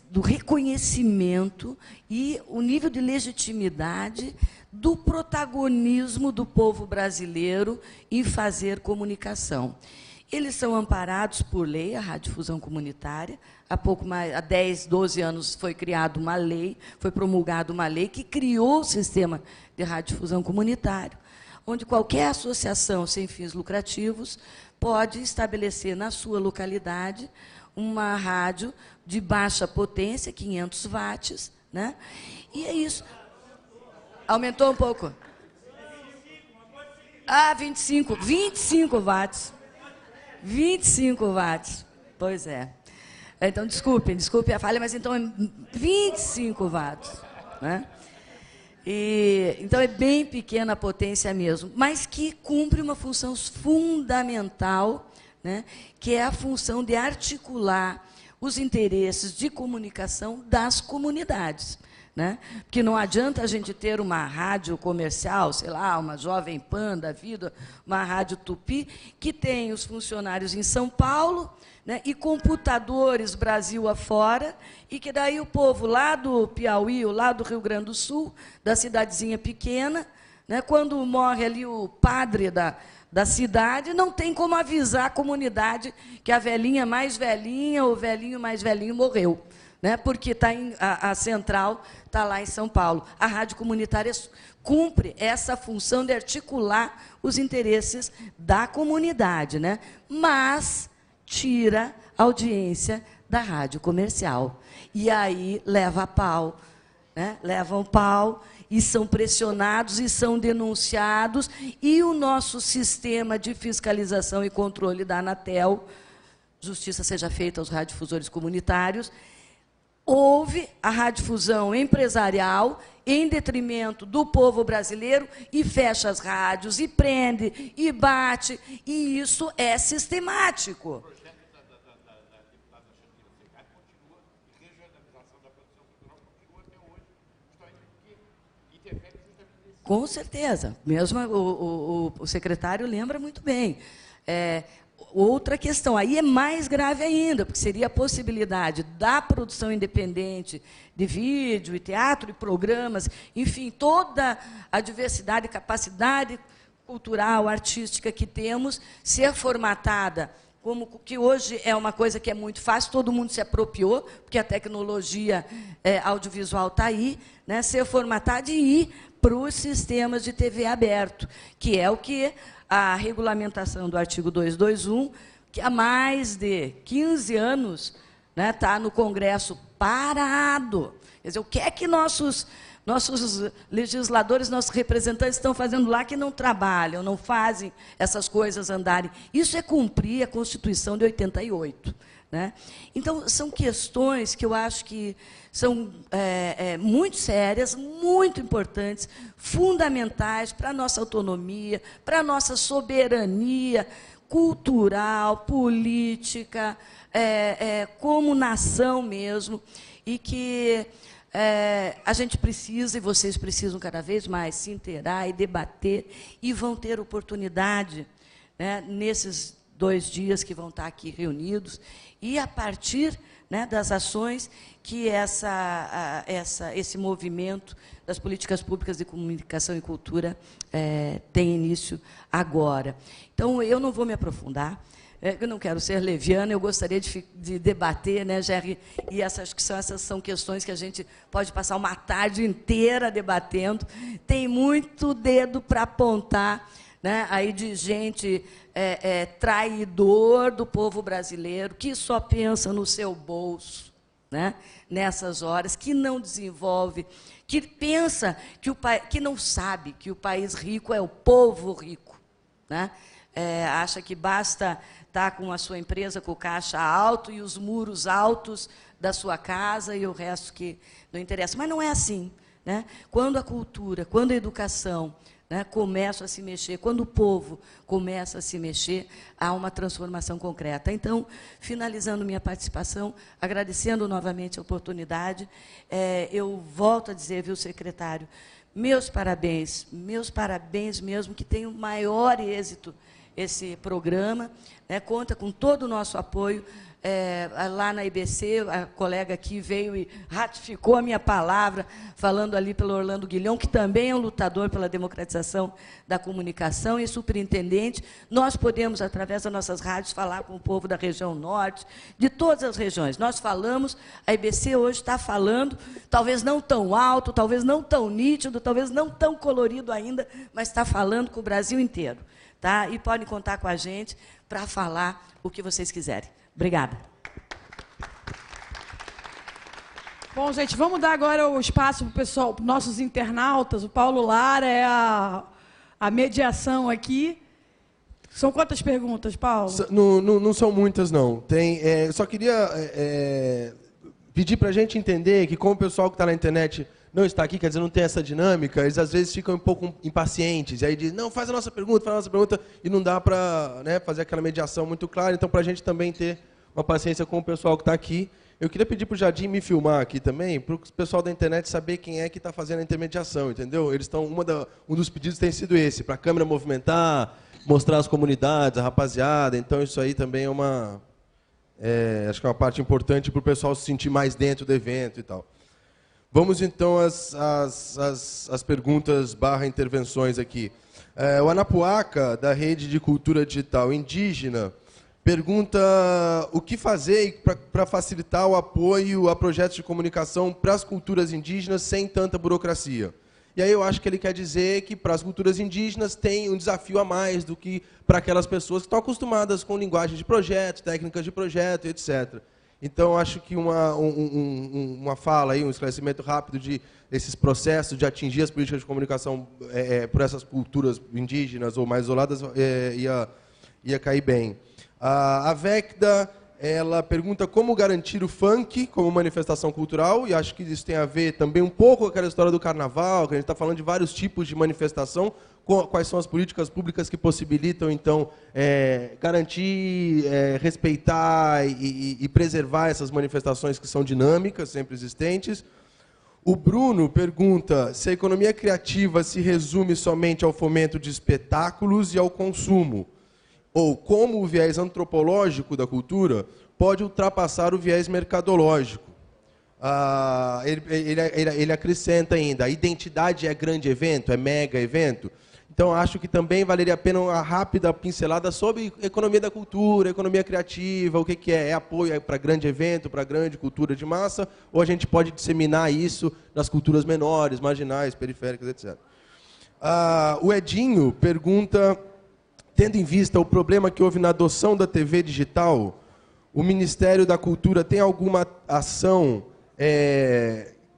do reconhecimento e o nível de legitimidade do protagonismo do povo brasileiro em fazer comunicação. Eles são amparados por lei, a radiodifusão comunitária. Há 10, 12 anos foi criada uma lei, foi promulgada uma lei que criou o sistema de radiodifusão comunitário, onde qualquer associação sem fins lucrativos pode estabelecer na sua localidade uma rádio de baixa potência, 500 watts, né? E é isso. Aumentou um pouco? 25 watts. 25 watts. Pois é. Então, desculpem a falha, mas então é 25 watts. Né? Então, é bem pequena a potência mesmo, mas que cumpre uma função fundamental, né, que é a função de articular os interesses de comunicação das comunidades. Né? Porque não adianta a gente ter uma rádio comercial, sei lá, uma Jovem Pan da vida, uma rádio Tupi, que tem os funcionários em São Paulo, né, e computadores Brasil afora, e que daí o povo lá do Piauí, ou lá do Rio Grande do Sul, da cidadezinha pequena, né, quando morre ali o padre da cidade, não tem como avisar a comunidade que a velhinha mais velhinha ou o velhinho mais velhinho morreu. Né, porque a central está lá em São Paulo. A rádio comunitária cumpre essa função de articular os interesses da comunidade, né, mas tira a audiência da rádio comercial. E aí leva a pau, né, levam pau e são pressionados e são denunciados, e o nosso sistema de fiscalização e controle da Anatel, justiça seja feita aos radiodifusores comunitários, houve a radiodifusão empresarial em detrimento do povo brasileiro e fecha as rádios, e prende, e bate, e isso é sistemático. Com certeza. Mesmo o secretário lembra muito bem. Outra questão, aí é mais grave ainda, porque seria a possibilidade da produção independente de vídeo e teatro e programas, enfim, toda a diversidade e capacidade cultural, artística que temos, ser formatada, como que hoje é uma coisa que é muito fácil, todo mundo se apropriou, porque a tecnologia audiovisual está aí, né, ser formatada e ir para os sistemas de TV aberto, que é o que a regulamentação do artigo 221, que há mais de 15 anos está, né, no Congresso parado. Quer dizer, o que é que nossos legisladores, nossos representantes estão fazendo lá que não trabalham, não fazem essas coisas andarem? Isso é cumprir a Constituição de 88. Né? Então, são questões que eu acho que são muito sérias, muito importantes, fundamentais para a nossa autonomia, para a nossa soberania cultural, política, como nação mesmo, e que a gente precisa, e vocês precisam cada vez mais se inteirar e debater, e vão ter oportunidade, né, nesses 2 dias que vão estar aqui reunidos, e a partir, né, das ações que esse movimento das políticas públicas de comunicação e cultura tem início agora. Então, eu não vou me aprofundar, eu não quero ser leviana, eu gostaria de debater, né, Jerry, e essas são questões que a gente pode passar uma tarde inteira debatendo. Tem muito dedo para apontar, né, aí de gente traidor do povo brasileiro, que só pensa no seu bolso, né, nessas horas, que não desenvolve, que pensa que não sabe que o país rico é o povo rico, né? Acha que basta estar com a sua empresa com o caixa alto e os muros altos da sua casa e o resto que não interessa. Mas não é assim, né? Quando a cultura, quando a educação, né, começam a se mexer, quando o povo começa a se mexer, há uma transformação concreta. Então, finalizando minha participação, agradecendo novamente a oportunidade, eu volto a dizer, viu, secretário, meus parabéns mesmo, que tenha o maior êxito esse programa, né, conta com todo o nosso apoio. Lá na IBC, a colega aqui veio e ratificou a minha palavra, falando ali pelo Orlando Guilhom, que também é um lutador pela democratização da comunicação e superintendente. Nós podemos, através das nossas rádios, falar com o povo da região norte, de todas as regiões. Nós falamos, a IBC hoje está falando, talvez não tão alto, talvez não tão nítido, talvez não tão colorido ainda, mas está falando com o Brasil inteiro. Tá? E podem contar com a gente para falar o que vocês quiserem. Obrigada. Bom, gente, vamos dar agora o espaço para o pessoal, para nossos internautas. O Paulo Lara é a mediação aqui. São quantas perguntas, Paulo? Não são muitas, não. Só queria pedir para a gente entender que, como o pessoal que está na internet não está aqui, quer dizer, não tem essa dinâmica, eles às vezes ficam um pouco impacientes. E aí dizem, não, faz a nossa pergunta, e não dá para, né, fazer aquela mediação muito clara. Então, para a gente também ter uma paciência com o pessoal que está aqui, eu queria pedir para o Jardim me filmar aqui também, para o pessoal da internet saber quem é que está fazendo a intermediação, entendeu? Eles estão, um dos pedidos tem sido esse, para a câmera movimentar, mostrar as comunidades, a rapaziada. Então, isso aí também é uma... acho que é uma parte importante para o pessoal se sentir mais dentro do evento e tal. Vamos, então, às perguntas / intervenções aqui. O Anapuaca, da Rede de Cultura Digital Indígena, pergunta o que fazer para facilitar o apoio a projetos de comunicação para as culturas indígenas sem tanta burocracia. E aí eu acho que ele quer dizer que para as culturas indígenas tem um desafio a mais do que para aquelas pessoas que estão acostumadas com linguagem de projeto, técnicas de projeto, etc. Então, acho que uma fala, aí, um esclarecimento rápido de esses processos de atingir as políticas de comunicação por essas culturas indígenas ou mais isoladas ia cair bem. A Vecda, ela pergunta como garantir o funk como manifestação cultural, e acho que isso tem a ver também um pouco com aquela história do carnaval, que a gente está falando de vários tipos de manifestação. Quais são as políticas públicas que possibilitam, então, garantir, respeitar e preservar essas manifestações que são dinâmicas, sempre existentes. O Bruno pergunta se a economia criativa se resume somente ao fomento de espetáculos e ao consumo, ou como o viés antropológico da cultura pode ultrapassar o viés mercadológico. Ele acrescenta ainda, a identidade é grande evento, é mega evento. Então, acho que também valeria a pena uma rápida pincelada sobre economia da cultura, economia criativa, o que é apoio para grande evento, para grande cultura de massa, ou a gente pode disseminar isso nas culturas menores, marginais, periféricas, etc. O Edinho pergunta, tendo em vista o problema que houve na adoção da TV digital, o Ministério da Cultura tem alguma ação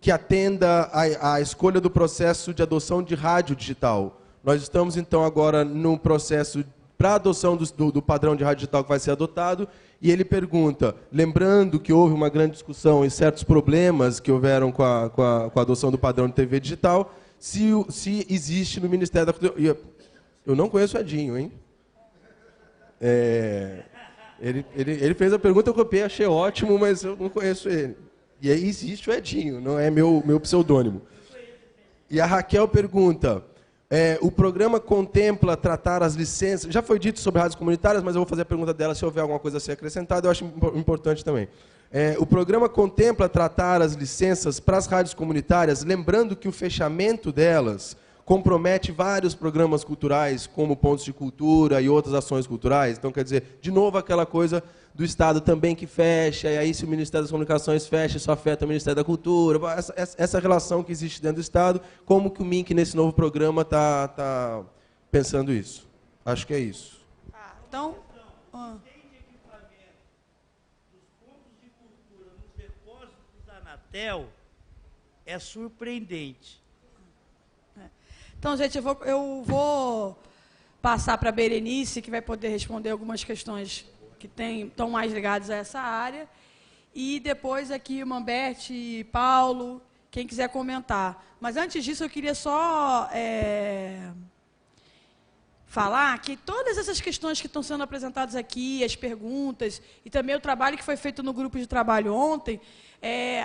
que atenda à escolha do processo de adoção de rádio digital? Nós estamos, então, agora no processo para a adoção do padrão de rádio digital que vai ser adotado, e ele pergunta, lembrando que houve uma grande discussão e certos problemas que houveram com a adoção do padrão de TV digital, se existe no Ministério da Cultura... Eu não conheço o Edinho, hein? Ele fez a pergunta, eu copiei, achei ótimo, mas eu não conheço ele. E aí existe o Edinho, não é meu pseudônimo. E a Raquel pergunta, O programa contempla tratar as licenças... Já foi dito sobre rádios comunitárias, mas eu vou fazer a pergunta dela se houver alguma coisa a ser acrescentada, eu acho importante também. O programa contempla tratar as licenças para as rádios comunitárias, lembrando que o fechamento delas compromete vários programas culturais, como Pontos de Cultura e outras ações culturais. Então, quer dizer, de novo, aquela coisa do Estado também que fecha, e aí se o Ministério das Comunicações fecha, isso afeta o Ministério da Cultura. Essa relação que existe dentro do Estado, como que o MINC, nesse novo programa, está pensando isso? Acho que é isso. Então... É surpreendente. Então, gente, eu vou passar para a Berenice, que vai poder responder algumas questões que estão mais ligadas a essa área. E depois aqui o Mamberte e Paulo, quem quiser comentar. Mas antes disso, eu queria só falar que todas essas questões que estão sendo apresentadas aqui, as perguntas, e também o trabalho que foi feito no grupo de trabalho ontem,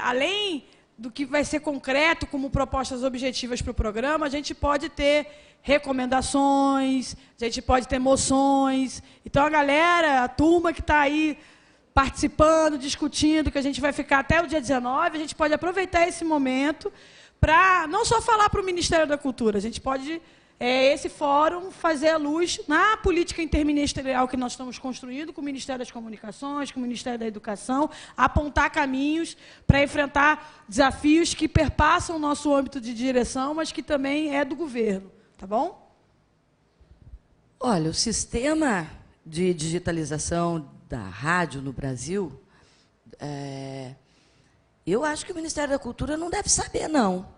além do que vai ser concreto como propostas objetivas para o programa, a gente pode ter recomendações, a gente pode ter moções. Então, a galera, a turma que está aí participando, discutindo, que a gente vai ficar até o dia 19, a gente pode aproveitar esse momento para não só falar para o Ministério da Cultura, a gente pode... esse fórum fazer a luz na política interministerial que nós estamos construindo com o Ministério das Comunicações, com o Ministério da Educação, apontar caminhos para enfrentar desafios que perpassam o nosso âmbito de direção, mas que também é do governo. Tá bom? Olha, o sistema de digitalização da rádio no Brasil, eu acho que o Ministério da Cultura não deve saber, não.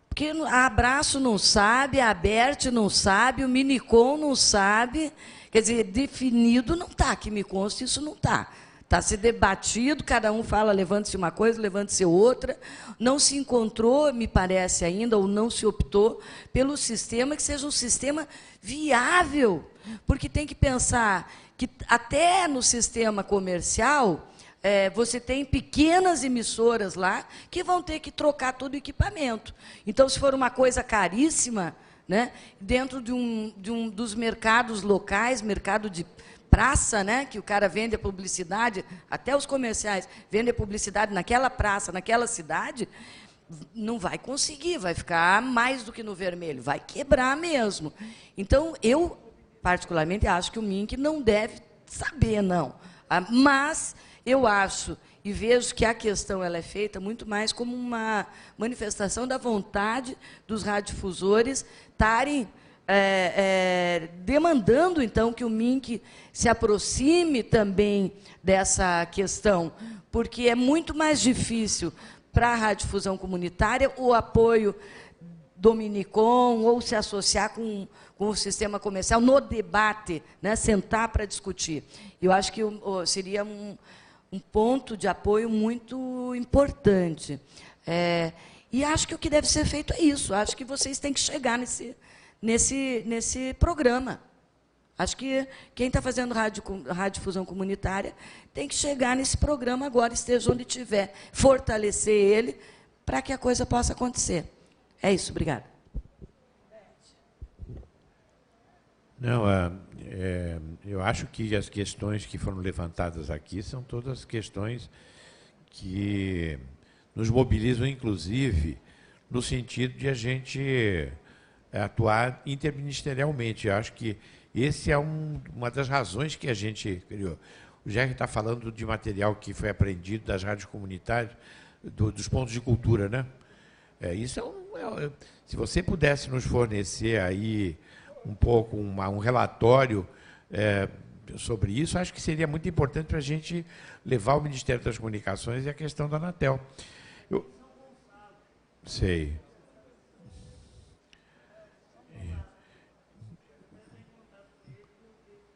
Porque a Abraço não sabe, a Aberte não sabe, o Minicom não sabe. Quer dizer, definido não está, que me consta, isso não está. Está se debatido, cada um fala, levante-se uma coisa, levante-se outra. Não se encontrou, me parece ainda, ou não se optou pelo sistema que seja um sistema viável. Porque tem que pensar que até no sistema comercial... você tem pequenas emissoras lá que vão ter que trocar todo o equipamento. Então, se for uma coisa caríssima, né, dentro de um dos mercados locais, mercado de praça, né, que o cara vende a publicidade, até os comerciais vendem a publicidade naquela praça, naquela cidade, não vai conseguir, vai ficar mais do que no vermelho, vai quebrar mesmo. Então, eu, particularmente, acho que o MINC não deve saber, não. Mas... eu acho e vejo que a questão ela é feita muito mais como uma manifestação da vontade dos radiodifusores estarem demandando, então, que o MINC se aproxime também dessa questão, porque é muito mais difícil para a radiodifusão comunitária o apoio do Minicom ou se associar com o sistema comercial no debate, né, sentar para discutir. Eu acho que seria um ponto de apoio muito importante. E acho que o que deve ser feito é isso. Acho que vocês têm que chegar nesse programa. Acho que quem está fazendo radiodifusão comunitária tem que chegar nesse programa agora, esteja onde estiver, fortalecer ele para que a coisa possa acontecer. É isso, obrigada. Não, eu acho que as questões que foram levantadas aqui são todas questões que nos mobilizam, inclusive, no sentido de a gente atuar interministerialmente. Eu acho que esse é uma das razões que a gente criou. O Jerry está falando de material que foi apreendido das rádios comunitárias, dos pontos de cultura, né? Isso se você pudesse nos fornecer aí um pouco um relatório sobre isso, acho que seria muito importante para a gente levar ao Ministério das Comunicações e a questão da Anatel. Sei.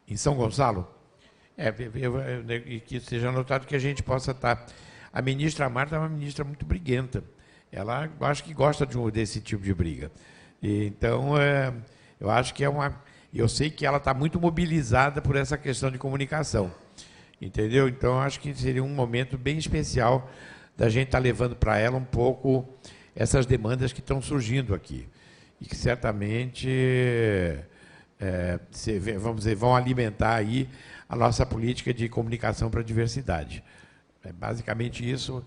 Em São Gonçalo? Que seja notado que a gente possa estar... A ministra Marta é uma ministra muito briguenta. Ela, acho que gosta desse tipo de briga. Então, eu acho que eu sei que ela está muito mobilizada por essa questão de comunicação. Entendeu? Então, acho que seria um momento bem especial da gente estar levando para ela um pouco essas demandas que estão surgindo aqui. e que certamente vamos dizer, vão alimentar aí a nossa política de comunicação para a diversidade. É basicamente isso.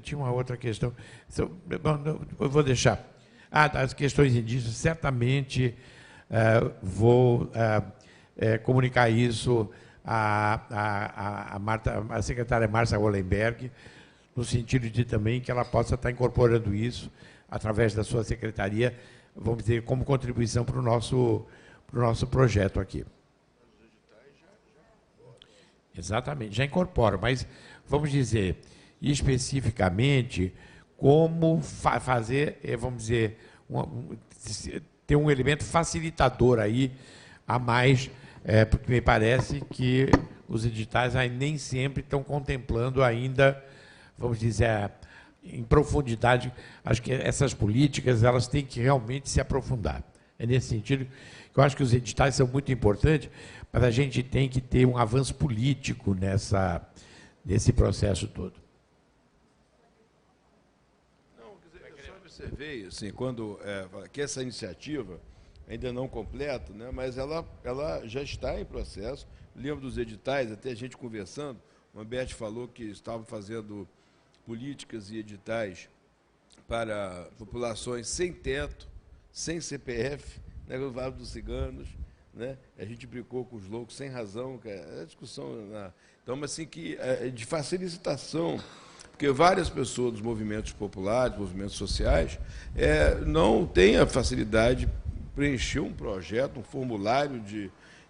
Tinha uma outra questão. Eu vou deixar. As questões indígenas, certamente vou comunicar isso à secretária Márcia Hollenberg, no sentido de também que ela possa estar incorporando isso através da sua secretaria, vamos dizer, como contribuição para o nosso projeto aqui. Exatamente, já incorpora, mas vamos dizer especificamente como fazer, vamos dizer, ter um elemento facilitador aí a mais, porque me parece que os editais aí nem sempre estão contemplando ainda, vamos dizer, em profundidade. Acho que essas políticas elas têm que realmente se aprofundar. É nesse sentido que eu acho que os editais são muito importantes, mas a gente tem que ter um avanço político nesse processo todo. Não, quer dizer, eu só observei, assim, quando que essa iniciativa ainda não completa, né, mas ela já está em processo. Lembro dos editais, até a gente conversando, o Humberto falou que estavam fazendo políticas e editais para populações sem teto, sem CPF, né, no Vale dos Ciganos, né? A gente brincou com os loucos sem razão, que é a discussão. Então, mas assim, que de facilitação, porque várias pessoas dos movimentos populares, movimentos sociais, não têm a facilidade de preencher um projeto, um formulário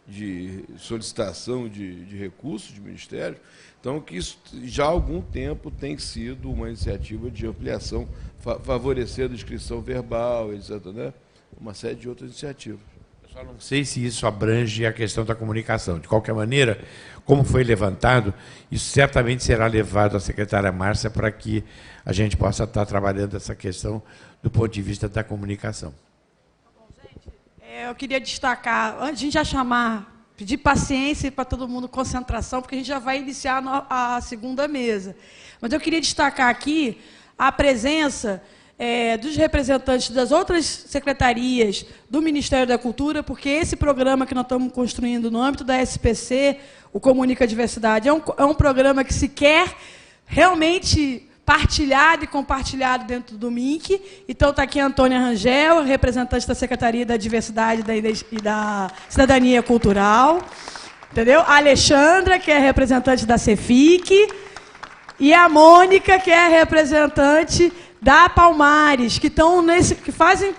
de solicitação de recursos de ministério. Então, que isso já há algum tempo tem sido uma iniciativa de ampliação, favorecendo a inscrição verbal, etc., né? Uma série de outras iniciativas. Eu só não sei se isso abrange a questão da comunicação. De qualquer maneira, como foi levantado, isso certamente será levado à secretária Márcia para que a gente possa estar trabalhando essa questão do ponto de vista da comunicação. Eu queria destacar, antes de a gente já pedir paciência para todo mundo, concentração, porque a gente já vai iniciar a segunda mesa. Mas eu queria destacar aqui a presença dos representantes das outras secretarias do Ministério da Cultura, porque esse programa que nós estamos construindo no âmbito da SPC, o Comunica Diversidade, é um programa que se quer realmente partilhado e compartilhado dentro do MINC. Então, está aqui a Antônia Rangel, representante da Secretaria da Diversidade e da Cidadania Cultural. Entendeu? A Alexandra, que é representante da CEFIC, e a Mônica, que é representante da Palmares, que estão que fazem.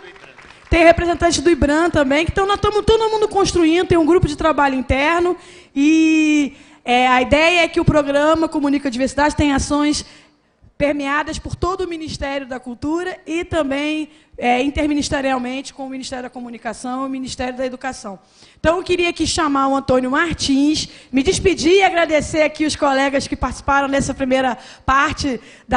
Tem representantes do IBRAM também, que nós estamos todo mundo construindo, tem um grupo de trabalho interno, e a ideia é que o programa Comunica Diversidade tenha ações permeadas por todo o Ministério da Cultura e também interministerialmente com o Ministério da Comunicação e o Ministério da Educação. Então, eu queria aqui chamar o Antônio Martins, me despedir e agradecer aqui os colegas que participaram nessa primeira parte da